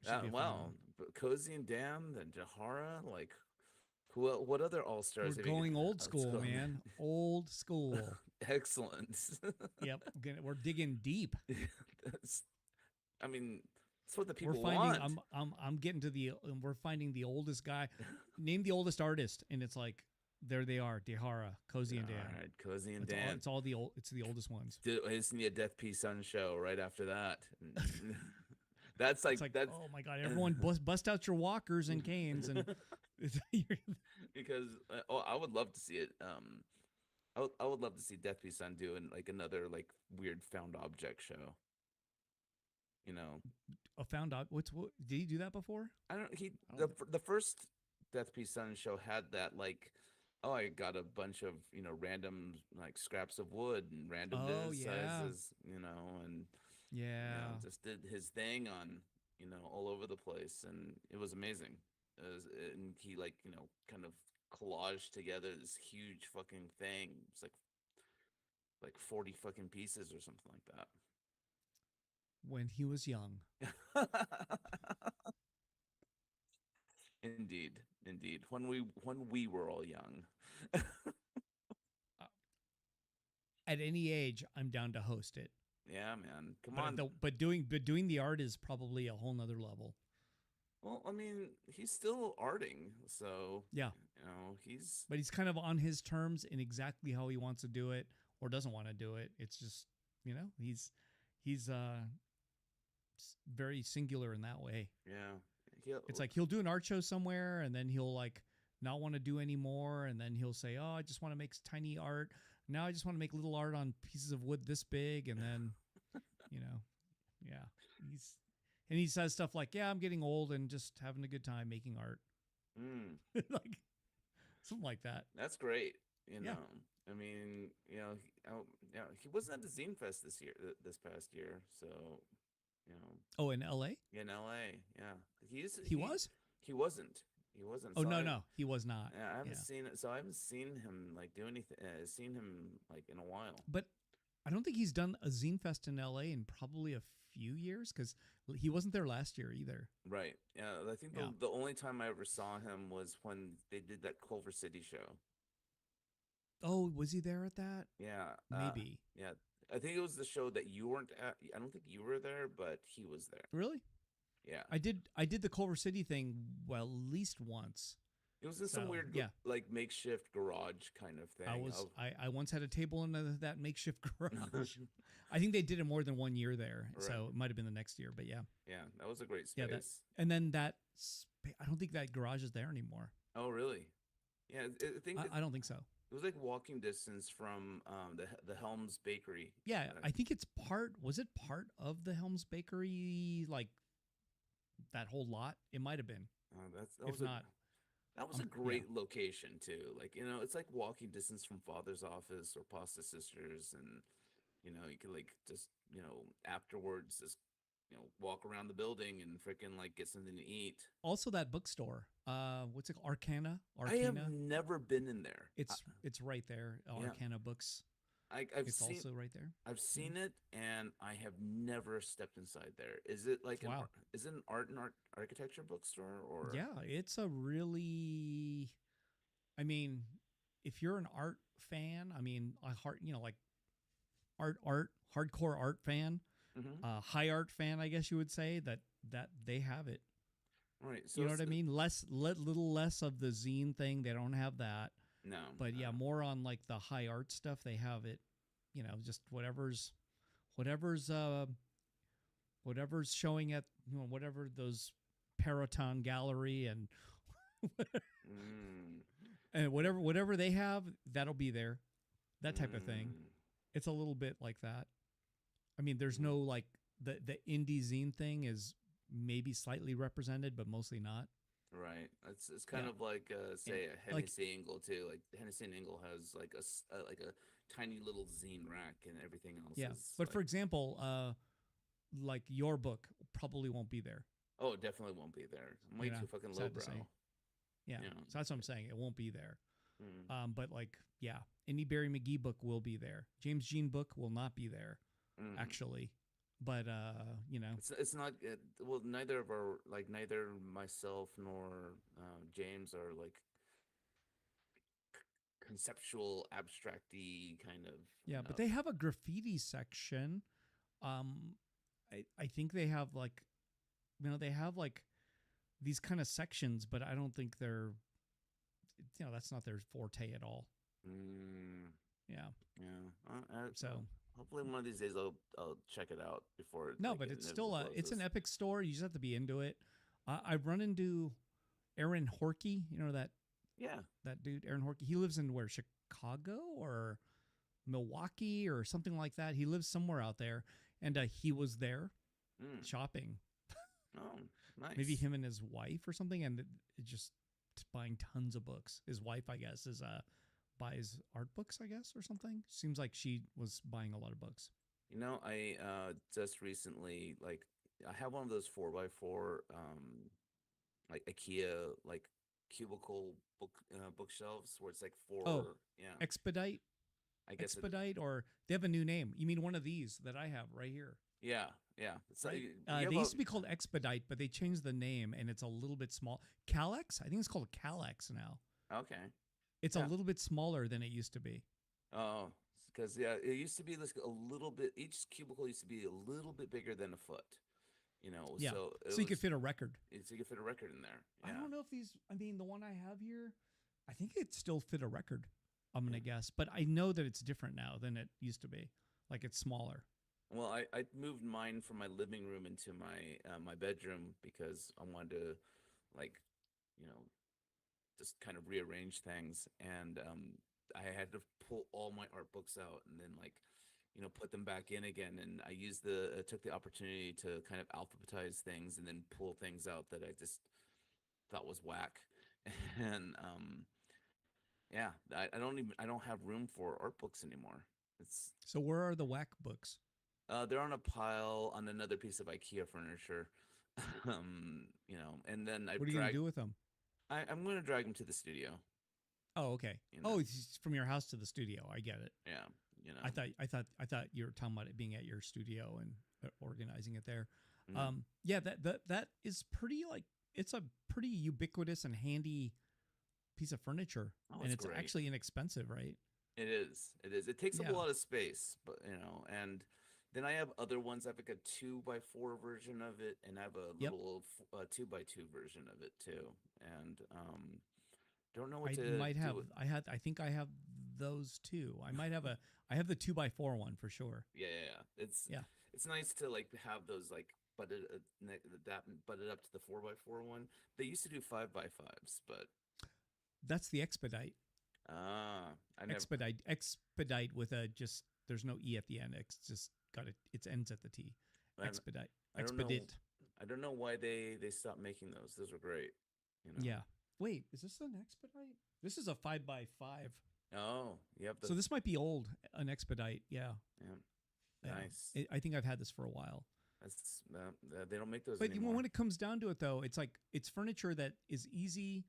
Should be a fun one. But Cozy and Dan, then Jahara, what other all stars? We're going old school, man. Old school. Excellent. Yep. We're digging deep. That's what the people want. I'm getting to we're finding the oldest guy. Name the oldest artist, and it's like there they are, Dehara, Cozy and Dan. All right, Cozy and Dan. It's the oldest ones. I just need a Death P Sun show right after that. That's it's like oh my God! Everyone bust out your walkers and canes and because I would love to see it. I would love to see Death P Sun do another weird found object show. A found object. What did he do that before? I don't. The first Death P Sun show had that I got a bunch of random scraps of wood and random sizes, and just did his thing on all over the place, and it was amazing. And he kind of collaged together this huge fucking thing. It's like 40 fucking pieces or something like that. When he was young. Indeed. When we were all young. At any age, I'm down to host it. Yeah, man. Come on. But doing the art is probably a whole nother level. Well, he's still arting, so yeah, But he's kind of on his terms in exactly how he wants to do it or doesn't want to do it. It's just he's very singular in that way. Yeah. It's he'll do an art show somewhere, and then he'll not want to do anymore, and then he'll say, "Oh, I just want to make tiny art. Now I just want to make little art on pieces of wood this big," and then, you know, yeah, he says stuff like, "Yeah, I'm getting old and just having a good time making art," Mm, like something like that. that's great. You Yeah. know, I mean, he wasn't at the Zine Fest this year, this past year. So, you know, Oh, in L.A. in LA, yeah, he was. he wasn't. He wasn't. Oh So no, no, he was not. yeah, I haven't Yeah, seen it. So I haven't seen him like do anything. Seen him like in a while. but I don't think he's done a zine fest in LA in probably a few years because he wasn't there last year either. Right. Yeah. I think Yeah. the only time I ever saw him was when they did that Culver City show. Oh, was he there at that? Yeah. Maybe. Yeah. I think it was the show that you weren't at. I don't think you were there, but he was there. Really? Yeah. I did the Culver City thing well at least once. It was in some So, weird, yeah. like makeshift garage kind of thing. I once had a table in that makeshift garage. I think they did it more than 1 year there, Right. so it might have been the next year. But yeah, Yeah, that was a great Yeah, space. and then I don't think that garage is there anymore. Oh, really? Yeah, I think I don't think so. it was like walking distance from the Helms Bakery. Yeah, Uh, I think it's part. Was it part of the Helms Bakery? Like that whole lot? It might have been. that If was not, that was a yeah. great location too. Like, it's like walking distance from Father's office or Pasta Sisters, and you could like just afterwards just walk around the building and freaking like get something to eat. Also that bookstore. What's it called? Arcana? I have Arcana? never been in there. It's right there. yeah. Arcana Books. I've It's seen also right there. I've seen it, and I have never stepped inside there. Is it like Wow. is it an art and architecture bookstore or? Yeah, it's a really. I mean, if you're an art fan, I mean, like hardcore art fan, Mhm. high art fan, I guess you would say that they have it. Right. So You know what I it's- mean? Little less of the zine thing. They don't have that, No. but yeah, no. more on like the high art stuff. They have it. Just whatever's showing at whatever those Paraton Gallery and Mm, and whatever they have, that'll be there. That type of thing. mm, It's a little bit like that. I mean, there's no like the indie zine thing is maybe slightly represented, but mostly not. Right. It's kind Yeah. of like say a like- Hennessy Ingle too. Like Hennessy and Ingle has like like a tiny little zine rack, and everything else. Yeah, is but like, for example, like your book probably won't be there. oh, it definitely won't be there. I'm way know, too fucking sad to lowbrow. say. Yeah, Yeah. so that's what I'm saying. It won't be there. Mm, But like, yeah, any Barry McGee book will be there. James Jean book will not be there, mm. actually. But It's not well. Neither myself nor James are like conceptual, abstracty kind of. yeah, but they have a graffiti section. I think they have like, they have like these kind of sections, but I don't think they're, that's not their forte at all. Mm, Yeah. yeah. So Hopefully one of these days I'll check it out before. no, like, but it it's still it's an closes. epic store. You just have to be into it. I've run into Aaron Horkey. You know that Yeah. dude, Aaron Horkey. He lives in where, Chicago or Milwaukee or something like that. He lives somewhere out there, and he was there Mm. shopping. Oh, nice. Maybe him and his wife or something, and it just buying tons of books. His wife, I guess, is buys art books, I guess, or something. Seems like she was buying a lot of books. I just recently I have one of those 4x4 like IKEA like cubicle bookshelves where it's like four. Oh, yeah. Expedite, I guess or they have a new name. You mean one of these that I have right here? yeah. It's Right? like you have They used to be called Expedite, but they changed the name, and it's a little bit small. Calex, I think it's called Calex now. okay. It's Yeah. a little bit smaller than it used to be. Oh, because it used to be like a little bit. Each cubicle used to be a little bit bigger than a foot. Yeah. So So you could fit a record. So you could fit a record in there. I Yeah. don't know if these. I mean, the one I have here, I think it still fit a record. I'm gonna guess, but I know that it's different now than it used to be. Like it's smaller. Well, I moved mine from my living room into my my bedroom because I wanted to, like, you know, just kind of rearrange things, and I had to pull all my art books out and then like put them back in again. And I took the opportunity to kind of alphabetize things and then pull things out that I just thought was whack. And yeah, I don't have room for art books anymore. It's So where are the whack books? they're on a pile on another piece of IKEA furniture. And then What are you gonna do with them? I'm going to drag them to the studio. Oh, okay. You Oh, know, it's from your house to the studio. I get it. yeah, you know. I thought you were talking about it being at your studio and organizing it there. Mhm. Yeah, that is pretty like it's a pretty ubiquitous and handy piece of furniture, Oh, and it's it's great. actually inexpensive, right? It is. It is. It takes up Yeah. a lot of space, but and then I have other ones. I have like a 2x4 version of it, and I have a Yep. little 2x2 version of it too. And don't know what I to might do have. with. I think I have those too. I might have a. I have the 2x4 one for sure. Yeah, yeah, yeah. Yeah. It's nice to like have those like that butted up to the 4x4 one. They used to do 5x5s, but That's the expedite. I never. Expedite with a just. There's no e at the end. It's just got it. It ends at the t. I, Expedite. I don't know. Expedite. I don't know why they stopped making those. Those were great. Yeah. Wait, is this an expedite? This is a 5x5. Oh, you have the. So this might be old, an expedite. Yeah. Yeah, Yeah. nice. I think I've had this for a while. That's they don't make those But anymore. when it comes down to it, though, it's like it's furniture that is easy,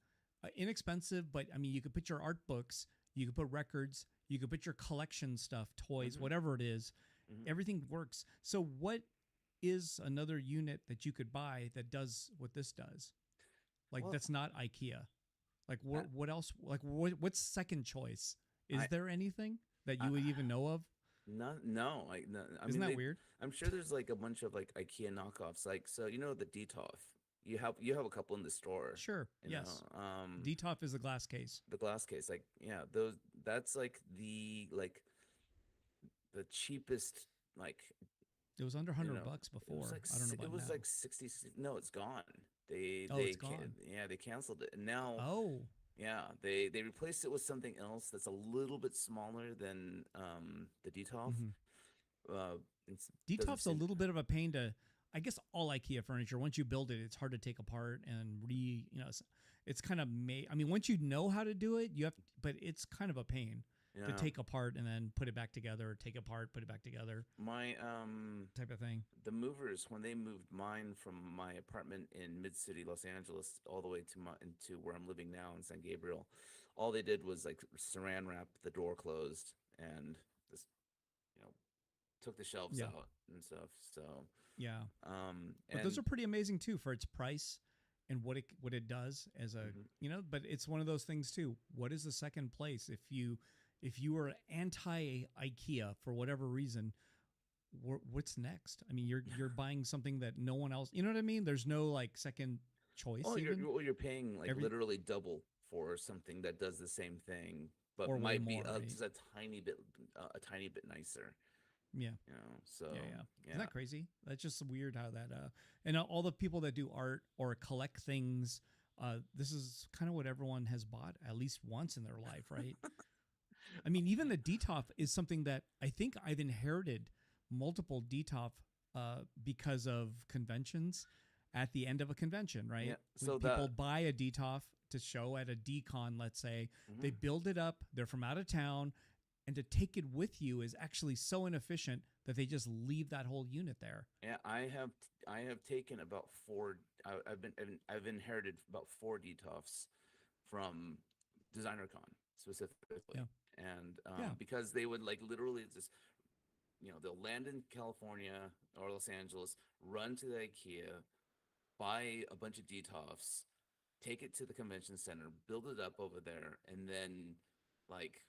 inexpensive. But I mean, you could put your art books, you could put records, you could put your collection stuff, toys, Mhm. whatever it is. Mhm. Everything works. So what is another unit that you could buy that does what this does? Like Well, that's not IKEA. Like I, what else? Like what's second choice? Is I, there anything that I you would even know of? no, no. I Isn't mean, that weird? I'm sure there's like a bunch of like IKEA knockoffs. Like, so the Detolf. You have a couple in the store. Sure. You Yes. know, DTOF is the glass case. the glass case. Like, yeah, that's like the cheapest. Like, It was under you 100 know, bucks it was before. like I don't know about it was now. like 60. No, it's gone. They Oh, they it's gone. yeah, they canceled it, and now. Oh, Yeah, they replaced it with something else that's a little bit smaller than the Detolf. hmm It doesn't DTOF's a seem. little bit of a pain to. I guess all IKEA furniture. Once you build it, it's hard to take apart and it's kind of made. I mean, once you know how to do it, you have. But it's kind of a pain to Yeah, take apart and then put it back together. Take apart, put it back together, my type of thing. the movers, when they moved mine from my apartment in Mid City, Los Angeles, all the way to into where I'm living now in San Gabriel, all they did was like saran wrap the door closed and just you know took the shelves Yeah, out and stuff. So yeah. But those and are pretty amazing too for its price and what it does as a mhm. But it's one of those things too. What is the second place if you were anti IKEA for whatever reason? What's next? I mean, you're buying something that no one else. You know what I mean? There's no like second choice Oh, even you're paying like every literally double for something that does the same thing, but or way might be more, right? just a tiny bit nicer. Yeah. So Yeah, yeah. Isn't yeah, that crazy? That's just weird how that and all the people that do art or collect things, this is kind of what everyone has bought at least once in their life, right? I mean, even the DTOF is something that I think I've inherited multiple DTOF because of conventions at the end of a convention, yeah. right? When So people that buy a DTOF to show at a DCon, let's say, they mhm. build it up, they're from out of town, and to take it with you is actually so inefficient that they just leave that whole unit there. Yeah, I have taken about four. I've inherited about four DTOFs from DesignerCon specifically, Yeah. and Yeah. because they would like literally just they'll land in California or Los Angeles, run to the IKEA, buy a bunch of DTOFs, take it to the convention center, build it up over there, and then like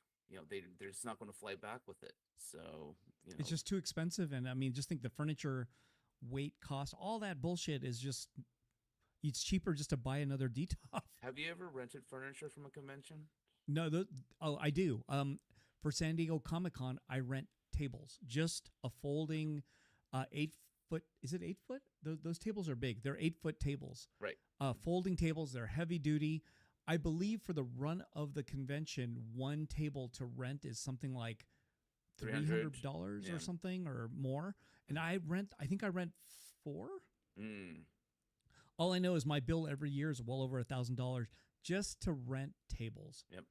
they're just not going to fly back with it. So It's just too expensive. And I mean, just think the furniture, weight, cost, all that bullshit is just, it's cheaper just to buy another DTOF. have you ever rented furniture from a convention? No, I do. For San Diego Comic Con, I rent tables, just a folding 8 foot. Is it 8 foot? Those tables are big. They're 8 foot tables. Right. Folding tables. They're heavy duty. I believe for the run of the convention, one table to rent is something like 300. $300 Yeah. or something or more. And I think I rent 4. Mm. All I know is my bill every year is well over $1,000 just to rent tables. Yep.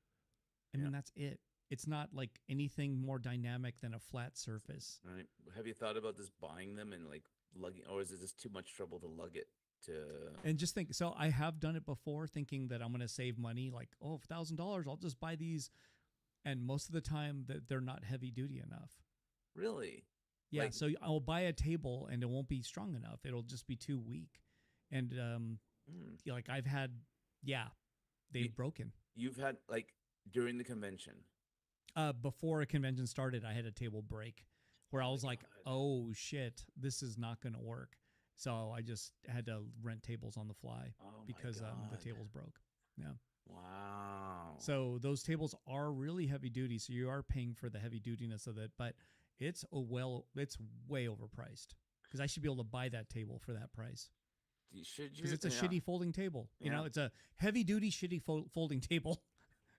I mean, Yep. that's it. It's not like anything more dynamic than a flat surface. Right. Have you thought about just buying them and like lugging, or is it just too much trouble to lug it to? And just think, so I have done it before thinking that I'm going to save money. Like, oh, $1,000, I'll just buy these. And most of the time that they're not heavy duty enough. Really? Yeah. Like- So I'll buy a table and it won't be strong enough. It'll just be too weak. And Mm. like I've had, they've You- broken. You've had like during the convention. Before a convention started, I had a table break where I Oh my was like, God. oh shit, this is not going to work. So I just had to rent tables on the fly Oh my because the God. tables broke. Yeah. Wow. So those tables are really heavy duty. So you are paying for the heavy dutiness of it, but it's it's way overpriced because I should be able to buy that table for that price Should you? because it's a Yeah. shitty folding table. You know, Yeah. it's a heavy duty, shitty folding table.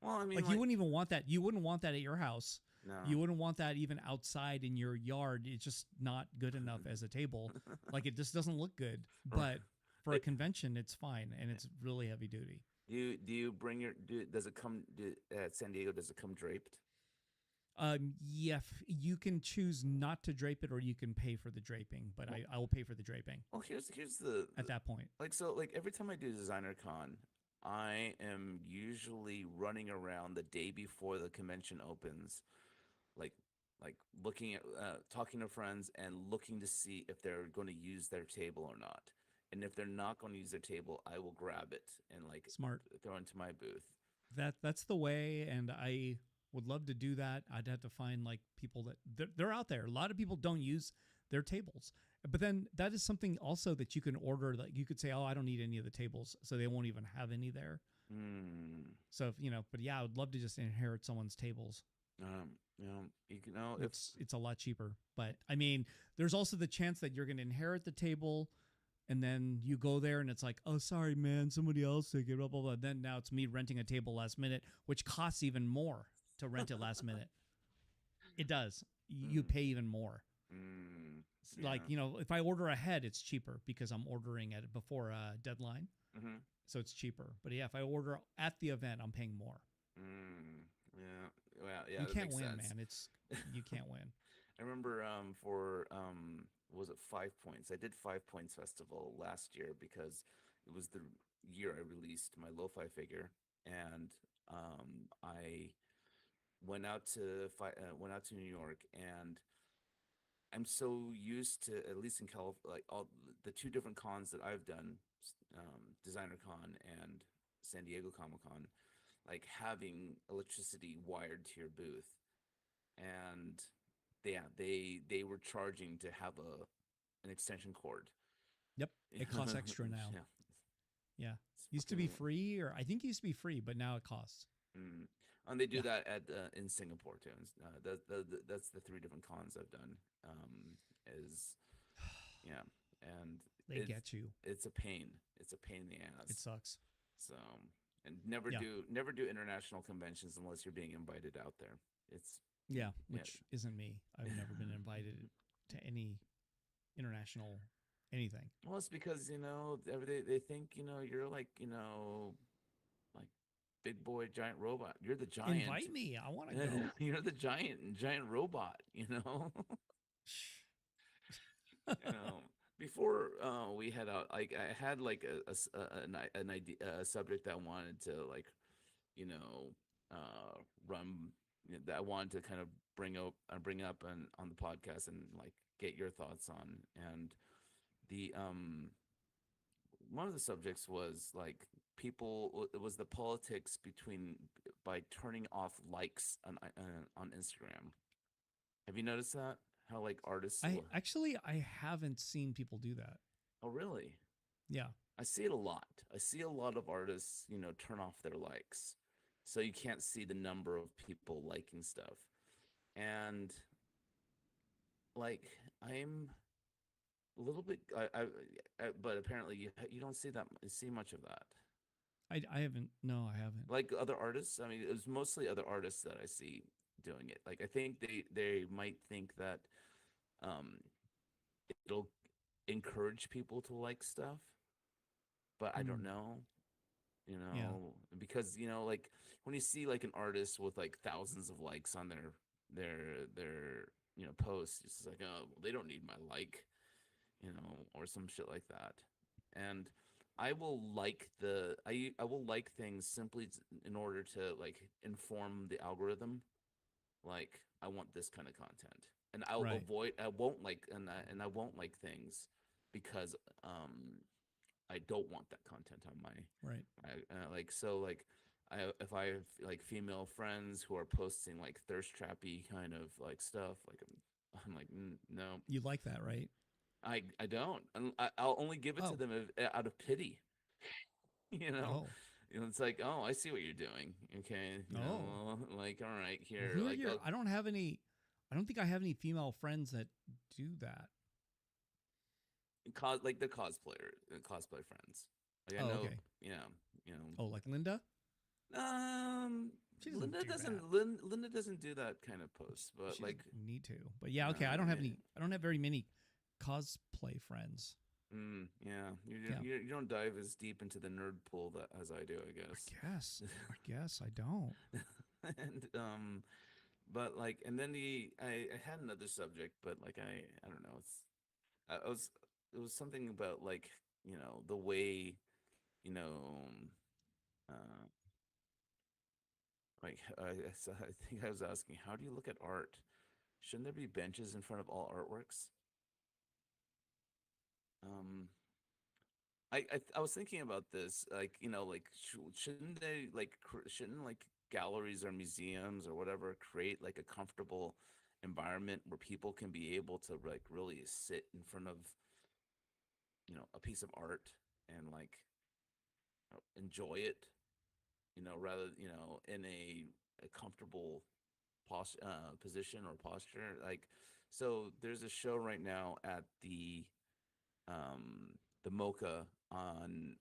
Well, I mean, Like you wouldn't even want that. You wouldn't want that at your house. No. You wouldn't want that even outside in your yard. It's just not good enough as a table. Like it just doesn't look good. But for a Like- convention, it's fine and it's really heavy duty. Do you bring your? Does it come at San Diego? Does it come draped? Yeah, you can choose not to drape it or you can pay for the draping, but I will pay for the draping Well, here's the at that point. like every time I do Designer Con, I am usually running around the day before the convention opens, like looking at talking to friends and looking to see if they're going to use their table or not. And if they're not going to use their table, I will grab it and like Smart. throw it into my booth. That's the way, and I would love to do that. I'd have to find like people that they're out there. A lot of people don't use their tables, but then that is something also that you can order. Like you could say, "Oh, I don't need any of the tables," so they won't even have any there. Mm. So if, but yeah, I would love to just inherit someone's tables. You know, if It's a lot cheaper, but I mean, there's also the chance that you're going to inherit the table. And then you go there and it's like, oh, sorry, man, somebody else took it, blah, blah, blah. Then now it's me renting a table last minute, which costs even more to rent it last minute. It does. You Mm. pay even more. mm, It's like, if I order ahead, it's cheaper because I'm ordering it before a deadline. hmm So it's cheaper. But yeah, if I order at the event, I'm paying more. yeah, well, yeah, You that can't makes win, sense. man. You can't win. I remember for was it 5 Points? I did 5 Points Festival last year because it was the year I released my lo-fi figure, and I went out to New York, and I'm so used to, at least in California, like all the two different cons that I've done, Designer Con and San Diego Comic Con, like having electricity wired to your booth, and they were charging to have an extension cord. Yep. It costs extra now. Yeah, Yeah. it's Used to be fucking- free, or I think it used to be free, but now it costs. Mm. And they do Yeah. that at in Singapore too. That's the three different cons I've done. Is yeah, and They it's, get you. it's a pain. It's a pain in the ass. It sucks. So and never Yeah. do international conventions unless you're being invited out there. It's Yeah, Yeah. which isn't me. I've never been invited to any international anything. well, it's because they think you're like like big boy giant robot. You're the giant. Invite me. I want to go. You're the giant robot. Before we head out, like I had like an idea, a subject that I wanted to like, run that I wanted to kind of bring up on the podcast and like get your thoughts on. And the one of the subjects was like it was the politics by turning off likes on Instagram. Have you noticed that? How like artists I haven't seen people do that. Oh, really? Yeah. I see it a lot. I see a lot of artists, turn off their likes. So you can't see the number of people liking stuff. And like I'm a little bit but apparently you don't see much of that. I haven't. No, I haven't. Like other artists. I mean, it was mostly other artists that I see doing it. Like I think they might think that um it'll encourage people to like stuff, but I don't Mm, know, yeah. because like when you see like an artist with like thousands of likes on their posts, it's just like, oh, well, they don't need my like, or some shit like that. And I will like things simply in order to like inform the algorithm, like I want this kind of content, and Right. I won't like things because I don't want that content on my Right. like so like if I have like female friends who are posting like thirst trappy kind of like stuff, like I'm like, no, You like that, right? I don't. I'll only give it to Oh. them out of pity. you know Oh. it's like, oh, I see what you're doing. Okay, Oh. like, all right, Well, here, who are like, your? oh, I don't have any. I don't think I have any female friends that do that. like the cosplay friends. Like I Oh, know, okay. you know, you know. Oh, like Linda? Um, She doesn't do that. Linda doesn't do that kind of post, but She doesn't like, need to. But yeah, no, okay. I don't have any. I don't have very many cosplay friends. yeah, Yeah. you don't dive as deep into the nerd pool that as I do, I guess. I guess. I guess I don't. And but like, and then I had another subject, but like I don't know, I was it was something about like the way you know uh like I think I was asking, how do you look at art? Shouldn't there be benches in front of all artworks? Um, I was thinking about this, like like shouldn't they like shouldn't like galleries or museums or whatever create like a comfortable environment where people can be able to like really sit in front of a piece of art and like enjoy it, rather in a comfortable position or posture. Like, so there's a show right now at the Mocha on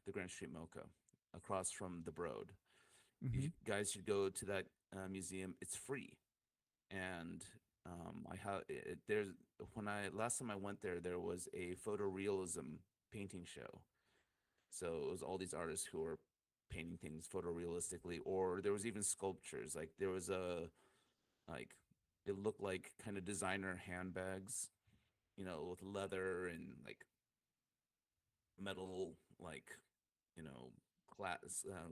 the Grand Street Mocha, across from the Broad. Mm-hmm. You guys should go to that museum. It's free, and I have there's when I last time I went there, there was a photorealism painting show. So it was all these artists who were painting things photorealistically, or there was even sculptures. Like there was like it looked like kind of designer handbags, with leather and like metal, like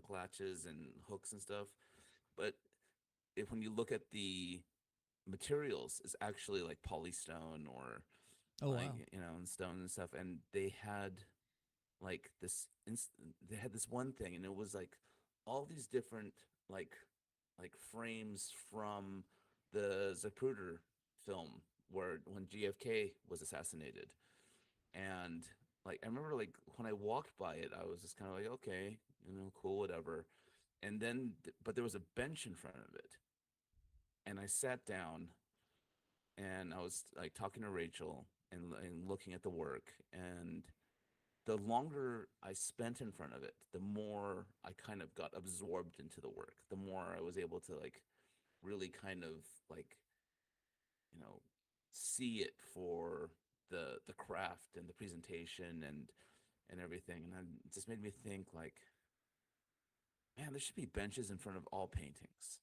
clatches and hooks and stuff. But if when you look at the materials, it's actually like polystone or Oh like wow. and stone and stuff, and like they had this one thing, and it was like all these different like frames from the Zapruder film where when JFK was assassinated. And like I remember, like when I walked by it, I was just kind of like, okay, cool, whatever. And then but there was a bench in front of it, and I sat down, and I was like talking to Rachel and looking at the work. And the longer I spent in front of it, the more I kind of got absorbed into the work, the more I was able to like really kind of like, you know, see it for the craft and the presentation and everything. And it just made me think like, man, there should be benches in front of all paintings,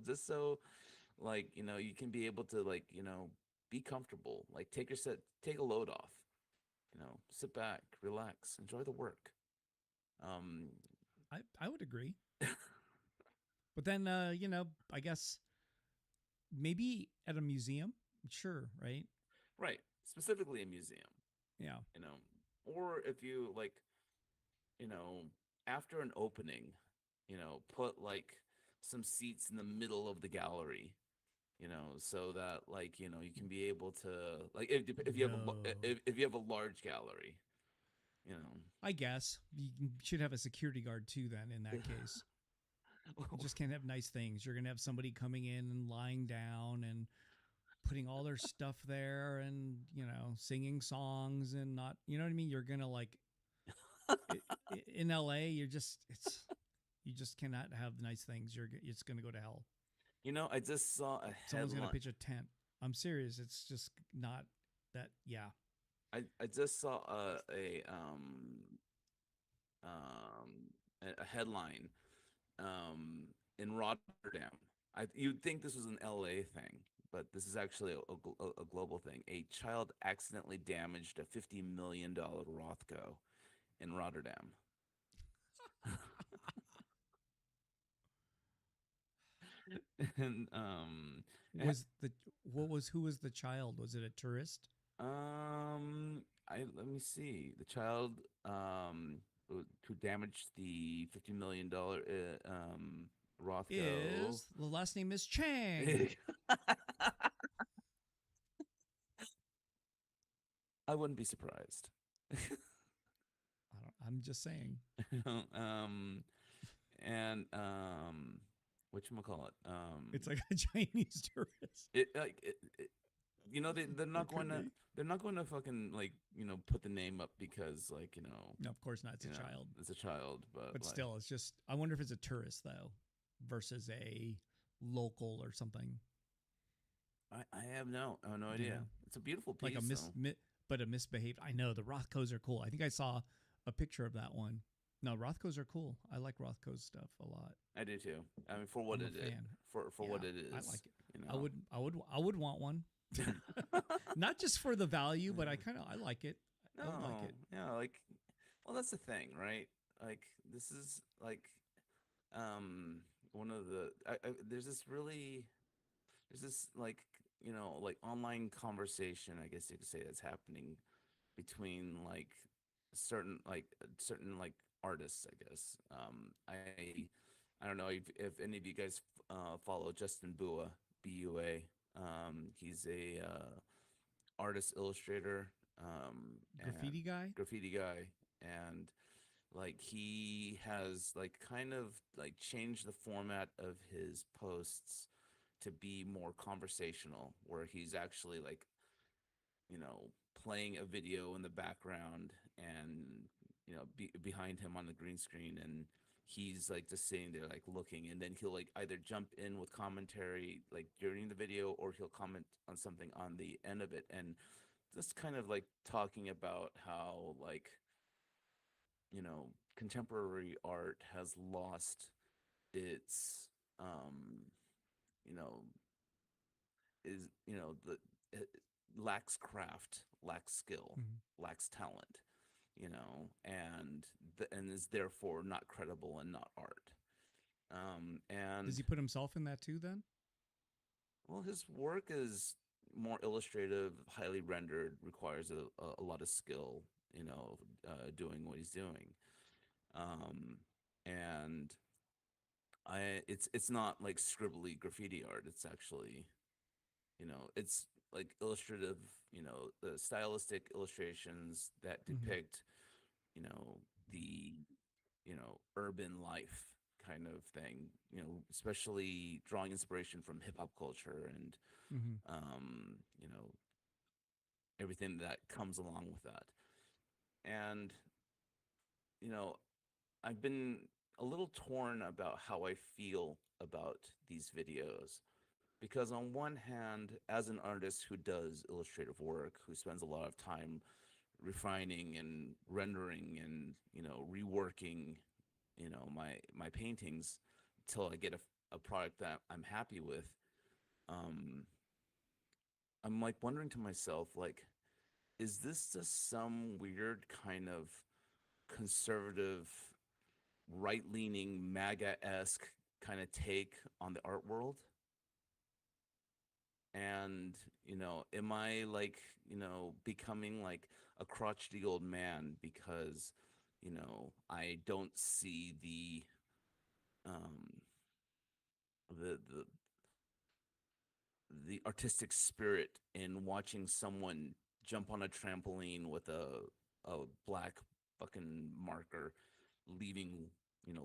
just so like, you can be able to like, be comfortable, like take a load off, sit back, relax, enjoy the work. Um, I would agree. But then I guess maybe at a museum. Sure, right? right, specifically a museum, Yeah. you know, or if you like, you know, after an opening, put like some seats in the middle of the gallery, so that like, you can be able to like if you have No. if you have a large gallery, you know. I guess you should have a security guard too. Then in that case, you just can't have nice things. You're gonna have somebody coming in and lying down and putting all their stuff there and singing songs and not, you know what I mean. You're gonna like In LA, you just cannot have nice things. It's going to go to hell. I just saw a Someone's going to headline. pitch a tent. I'm serious. It's just not that. Yeah. I just saw a headline in Rotterdam. You'd think this was an LA thing, but this is actually a global thing. A child accidentally damaged a $50 million Rothko in Rotterdam. and eh, Was the what was who was the child? Was it a tourist? I let me see. The child who damaged the $50 million Rothko. Is the last name is Chang? I wouldn't be surprised. I'm just saying. um, and whatchamacallit? It's like a Chinese tourist. It like they're not It going could to be. fucking like put the name up because like No, of course not. It's a you know child. it's a child, but But like still, it's just. I wonder if it's a tourist though, versus a local or something. I have no Do you idea. know? It's a beautiful piece Like a though. but a misbehaved. I know the Rothkos are cool. I think I saw a picture of that one. No, Rothkos are cool. I like Rothko's stuff a lot. I do too. I mean, for what I'm a it is, fan. for Yeah, what it I is, like it. you I would want one. Not just for the value, but I like it. I would like No, it. yeah, like, well, that's the thing, right? Like, this is like, um, one of the there's this like, like online conversation, I guess you could say that's happening between like certain like artists, I guess. I don't know if any of you guys follow Justin Bua, Bua. He's a artist illustrator, and Graffiti guy. graffiti guy, and like he has like kind of like changed the format of his posts to be more conversational, where he's actually like you know playing a video in the background and behind him on the green screen, and he's like just sitting there like looking, and then he'll like either jump in with commentary like during the video, or he'll comment on something on the end of it, and just kind of like talking about how like contemporary art has lost its you know is the it lacks craft, lacks skill, Mhm. lacks talent, and is therefore not credible and not art. Does And he put himself in that too? Then. well, his work is more illustrative, highly rendered, requires a lot of skill, doing what he's doing. Um, and it's not like scribbly graffiti art. It's actually, it's like illustrative, the stylistic illustrations that Hmm. depict, the, urban life kind of thing, especially drawing inspiration from hip hop culture and, Hmm. um, everything that comes along with that. And, you know, I've been a little torn about how I feel about these videos because on one hand, as an artist who does illustrative work, who spends a lot of time refining and rendering and reworking my paintings till I get a product that I'm happy with, um I'm like wondering to myself, like, is this just some weird kind of conservative, right-leaning, MAGA-esque kind of take on the art world? And am I like becoming like a crotchety old man because I don't see um the the artistic spirit in watching someone jump on a trampoline with a black fucking marker, leaving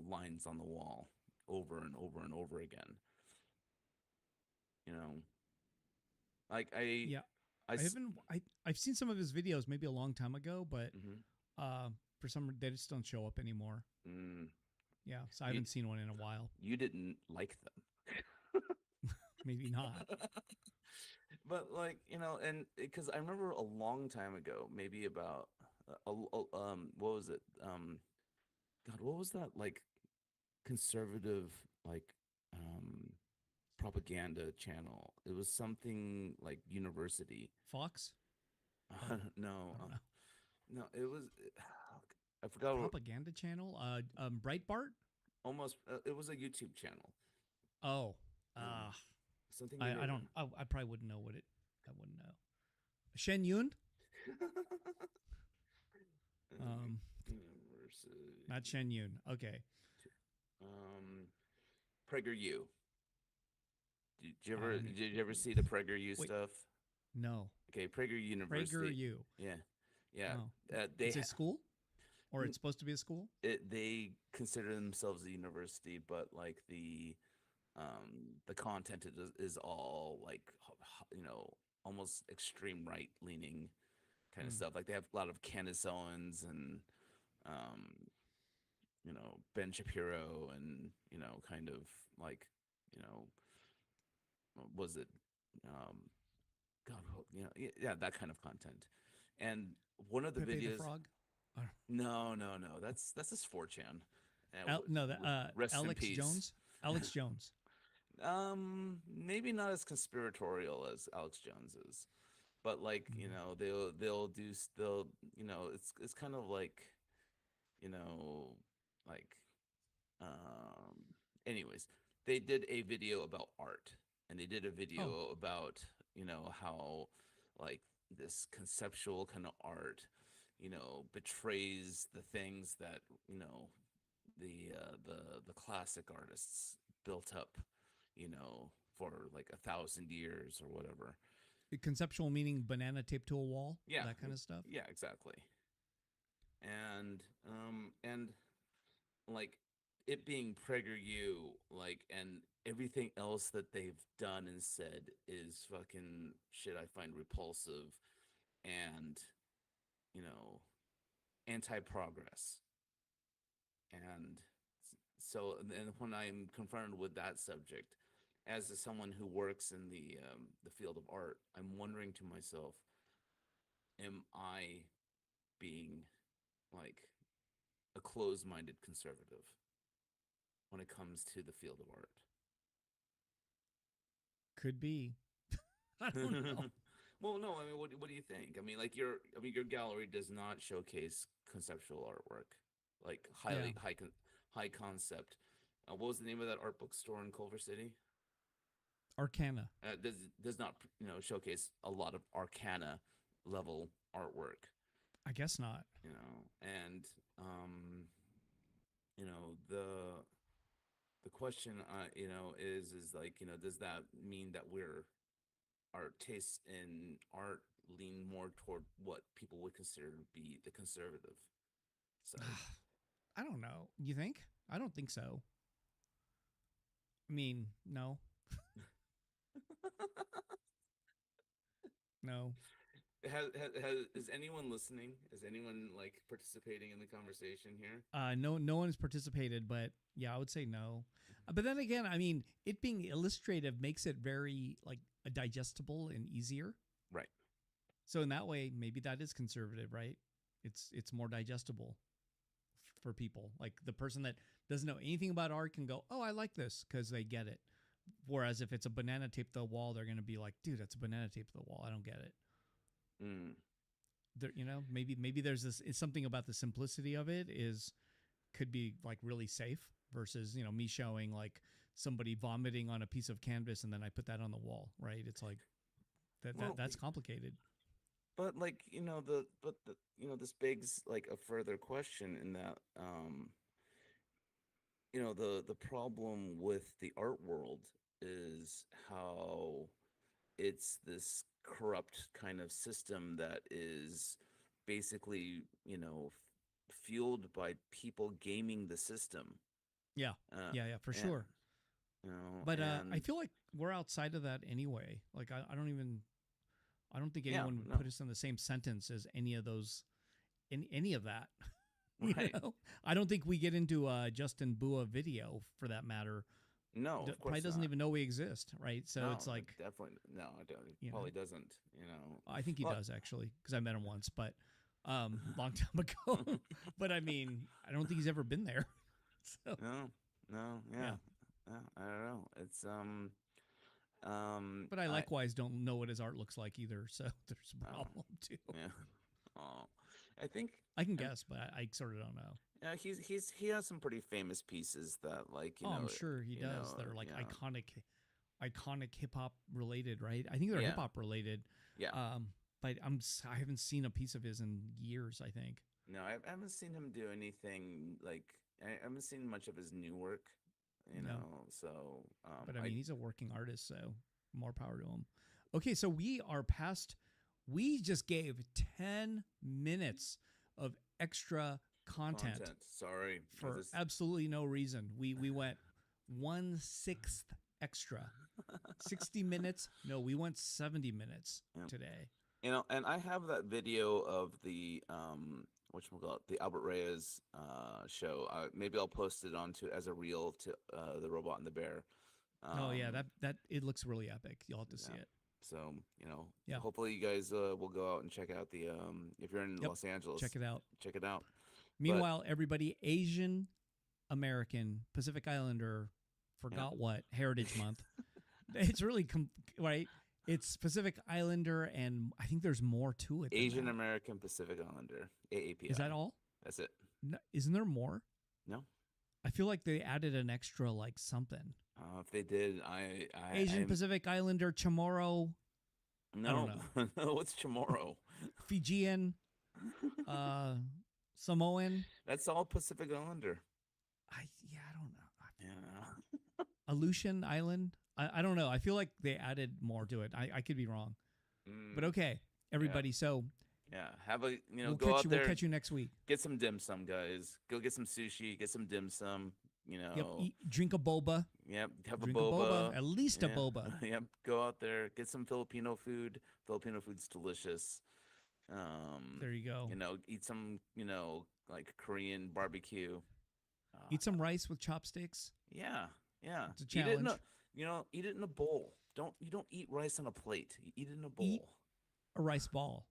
lines on the wall over and over and over again. You know, like Yeah, I I s- haven't. I've seen some of his videos maybe a long time ago, but mhm. for some they just don't show up anymore. Mm, Yeah, so I you, haven't seen one in a while. you didn't like Maybe not. them. But like, and because I remember a long time ago, maybe about what was it? God, what was that like conservative like um propaganda channel? It was something like university. Fox? Oh, No, I don't know. no, it was. I forgot what. Propaganda channel? Breitbart? Almost, it was a YouTube channel. Oh, Um, uh, something I don't. I probably wouldn't know what it. I wouldn't know. Shen Yun? Um, University. not Shen Yun. Okay. Um, PragerU. I don't Did you ever see the PragerU wait. stuff? No. Okay, Prager University. PragerU. Yeah, yeah. Oh, They it's a school, or n- it's supposed to be a school. they consider themselves a university, but like the content is all like almost extreme right leaning kind of Hmm. stuff. Like they have a lot of Candace Owens and um Ben Shapiro and kind of like you know what was it um God yeah, that kind of content. And one of the Pepe the videos, Frog. Or- no, that's this 4chan. No, the Rest in Alex peace. Jones. Alex Jones. Maybe not as conspiratorial as Alex Jones is, but like Mhm. they'll do they'll it's kind of you know like anyways, they did a video about art, and they did a Oh, video about how like this conceptual kind of art betrays the things that the classic artists built up for like 1,000 years or whatever. conceptual meaning banana taped to a wall. Yeah, That kind of stuff. yeah, exactly. And like it being PragerU, like, and everything else that they've done and said is fucking shit I find repulsive and you know anti-progress. And so and when I'm confronted with that subject, as someone who works in the field of art, I'm wondering to myself, am I being like a closed-minded conservative when it comes to the field of art? Could be. I don't know. Well, no, I mean, what do you think? I mean, like your gallery does not showcase conceptual artwork, like Yeah. high concept. What was the name of that art bookstore in Culver City? Arcana. Does not showcase a lot of arcana level artwork, I guess not. and you know the question is like does that mean that our tastes in art lean more toward what people would consider to be the conservative side? I don't know. You think? I don't think so. I mean, no. No. Is anyone listening? Is anyone like participating in the conversation here? No one has participated, but yeah, I would say no. But then again, I mean, it being illustrative makes it very like digestible and easier. Right. So in that way, maybe that is conservative, right? It's more digestible for people. Like the person that doesn't know anything about art can go, "Oh, I like this," because they get it. Whereas if it's a banana taped to the wall, they're gonna be like, "Dude, that's a banana taped to the wall. I don't get it." Mm. There, maybe there's this. It's something about the simplicity of it is could be like really safe versus me showing like somebody vomiting on a piece of canvas and then I put that on the wall, right? It's like Well, that's complicated. but like this begs like a further question in that the problem with the art world is how it's this corrupt kind of system that is basically fueled by people gaming the system. Yeah, uh, yeah, for and sure. But I and feel like we're outside of that anyway. Like I don't think yeah, anyone would no, put us in the same sentence as any of those, any of that. You Right. know? I don't think we get into a Justin Bua video for that matter. No, of Probably course doesn't not. even know we exist, right? So No, it's like, definitely no. I don't. It you know, probably doesn't. You know. I think he Well, does actually because I met him once, but long time ago. But I mean, I don't think he's ever been there. So no, no, yeah, yeah, I don't know. It's but I I likewise don't know what his art looks like either. So there's a oh problem too. yeah. Oh, I think I can um, guess, but I sort of don't know. yeah, he has some pretty famous pieces that like Oh, I'm sure he you does. know They're like yeah iconic hip hop related, right? I think they're yeah hip hop related. yeah. Um, but I haven't seen a piece of his in years. I think. No, I haven't seen him do anything like I haven't seen much of his new work. You No, know, so but I mean, he's a working artist, so more power to him. Okay, so we are past. We just gave 10 minutes of extra content Sorry, for this. absolutely no reason. We went 1/6 extra. 60 minutes. No, we went 70 minutes Yeah. today. You know, and I have that video of the whatchamacallit, the Albert Reyes show. Maybe I'll post it onto as a reel to the Robot and the Bear. Oh yeah, Um, that it looks really epic. You'll have to see yeah. it. So, you know, Yeah. hopefully you guys will go out and check out the if you're in Yep. Los Angeles, Check it out. check it out. Meanwhile, everybody, Asian American Pacific Islander forgot what Heritage Month. It's really right. It's Pacific Islander, and I think there's more to it. Than Asian that. American Pacific Islander, AAPI. Is that all? That's it. No, isn't there more? No. I feel like they added an extra like something. If they did, Asian Pacific Islander, Chamorro, no, don't no. What's Chamorro? Fijian, Samoan. That's all Pacific Islander. I don't know. Yeah. Aleutian Island. I don't know. I feel like they added more to it. I could be wrong, but okay, everybody. So Yeah, have a we'll go out there. We'll catch you next week. Get some dim sum, guys. Go get some sushi. Get some dim sum. You know. Yep. Drink a boba. Yep. Have Drink a boba. At least a Yeah. boba. Yep. Go out there. Get some Filipino food. Filipino food's delicious. There you go. You know, eat some. You know, like Korean barbecue. Eat some rice with chopsticks. Yeah. Yeah. It's a Eat it in challenge. eat it in a bowl. You don't eat rice on a plate. You eat it in a bowl. Eat a rice ball.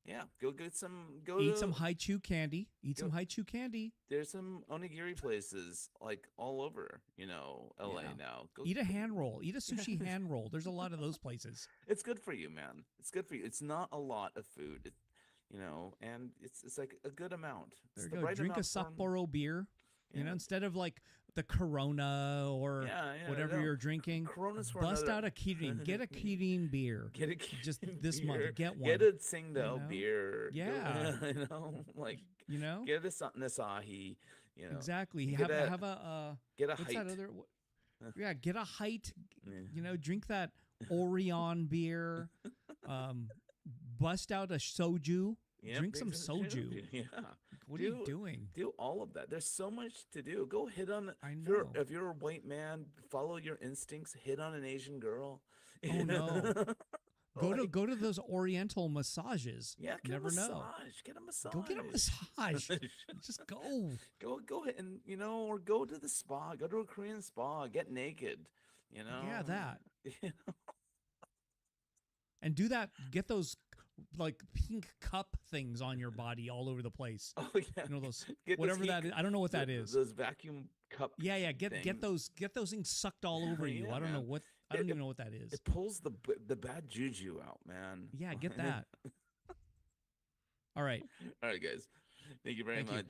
Yeah, go get some. Eat some high chew candy. Eat some high chew candy. There's some onigiri places like all over, LA Yeah. now. Go, Eat a hand roll. Eat a sushi hand roll. There's a lot of those places. It's good for you, man. It's good for you. It's not a lot of food, and it's like a good amount. It's There you the go. right Drink a amount for 'em. Sapporo beer. Yeah. Instead of like the Corona or Yeah, whatever no, you're drinking, Corona's for bust another- out a Kirin. Get a Kirin beer. Get a Just Kirin this month, beer. get one. Get a Tsingtao know? beer. Yeah. Like You know get a Asahi. exactly. Get Have a get a what's height. that other? Yeah, get a height. Yeah. Drink that Orion beer. Bust out a soju. Yeah, Drink some bring soju. Yeah. What are you doing? Do all of that. There's so much to do. Go hit on. I If know. you're a white man, follow your instincts. Hit on an Asian girl. Oh, no. Like, Go to those Oriental massages. Yeah, get Never a know. massage. Get a massage. Go get a massage. Just go. Go ahead and or go to the spa. Go to a Korean spa. Get naked. Yeah, that. You know? And do that. Get those like pink cup things on your body all over the place. Oh yeah. Those Get those whatever that heat- is. I don't know what that is. Those vacuum cup. Yeah. Get things. those things sucked all over you. Yeah, I don't know man. what. I don't even know what that is. It pulls the bad juju out, man. Yeah, get that. All right. All right, guys. Thank you very Thank you. much.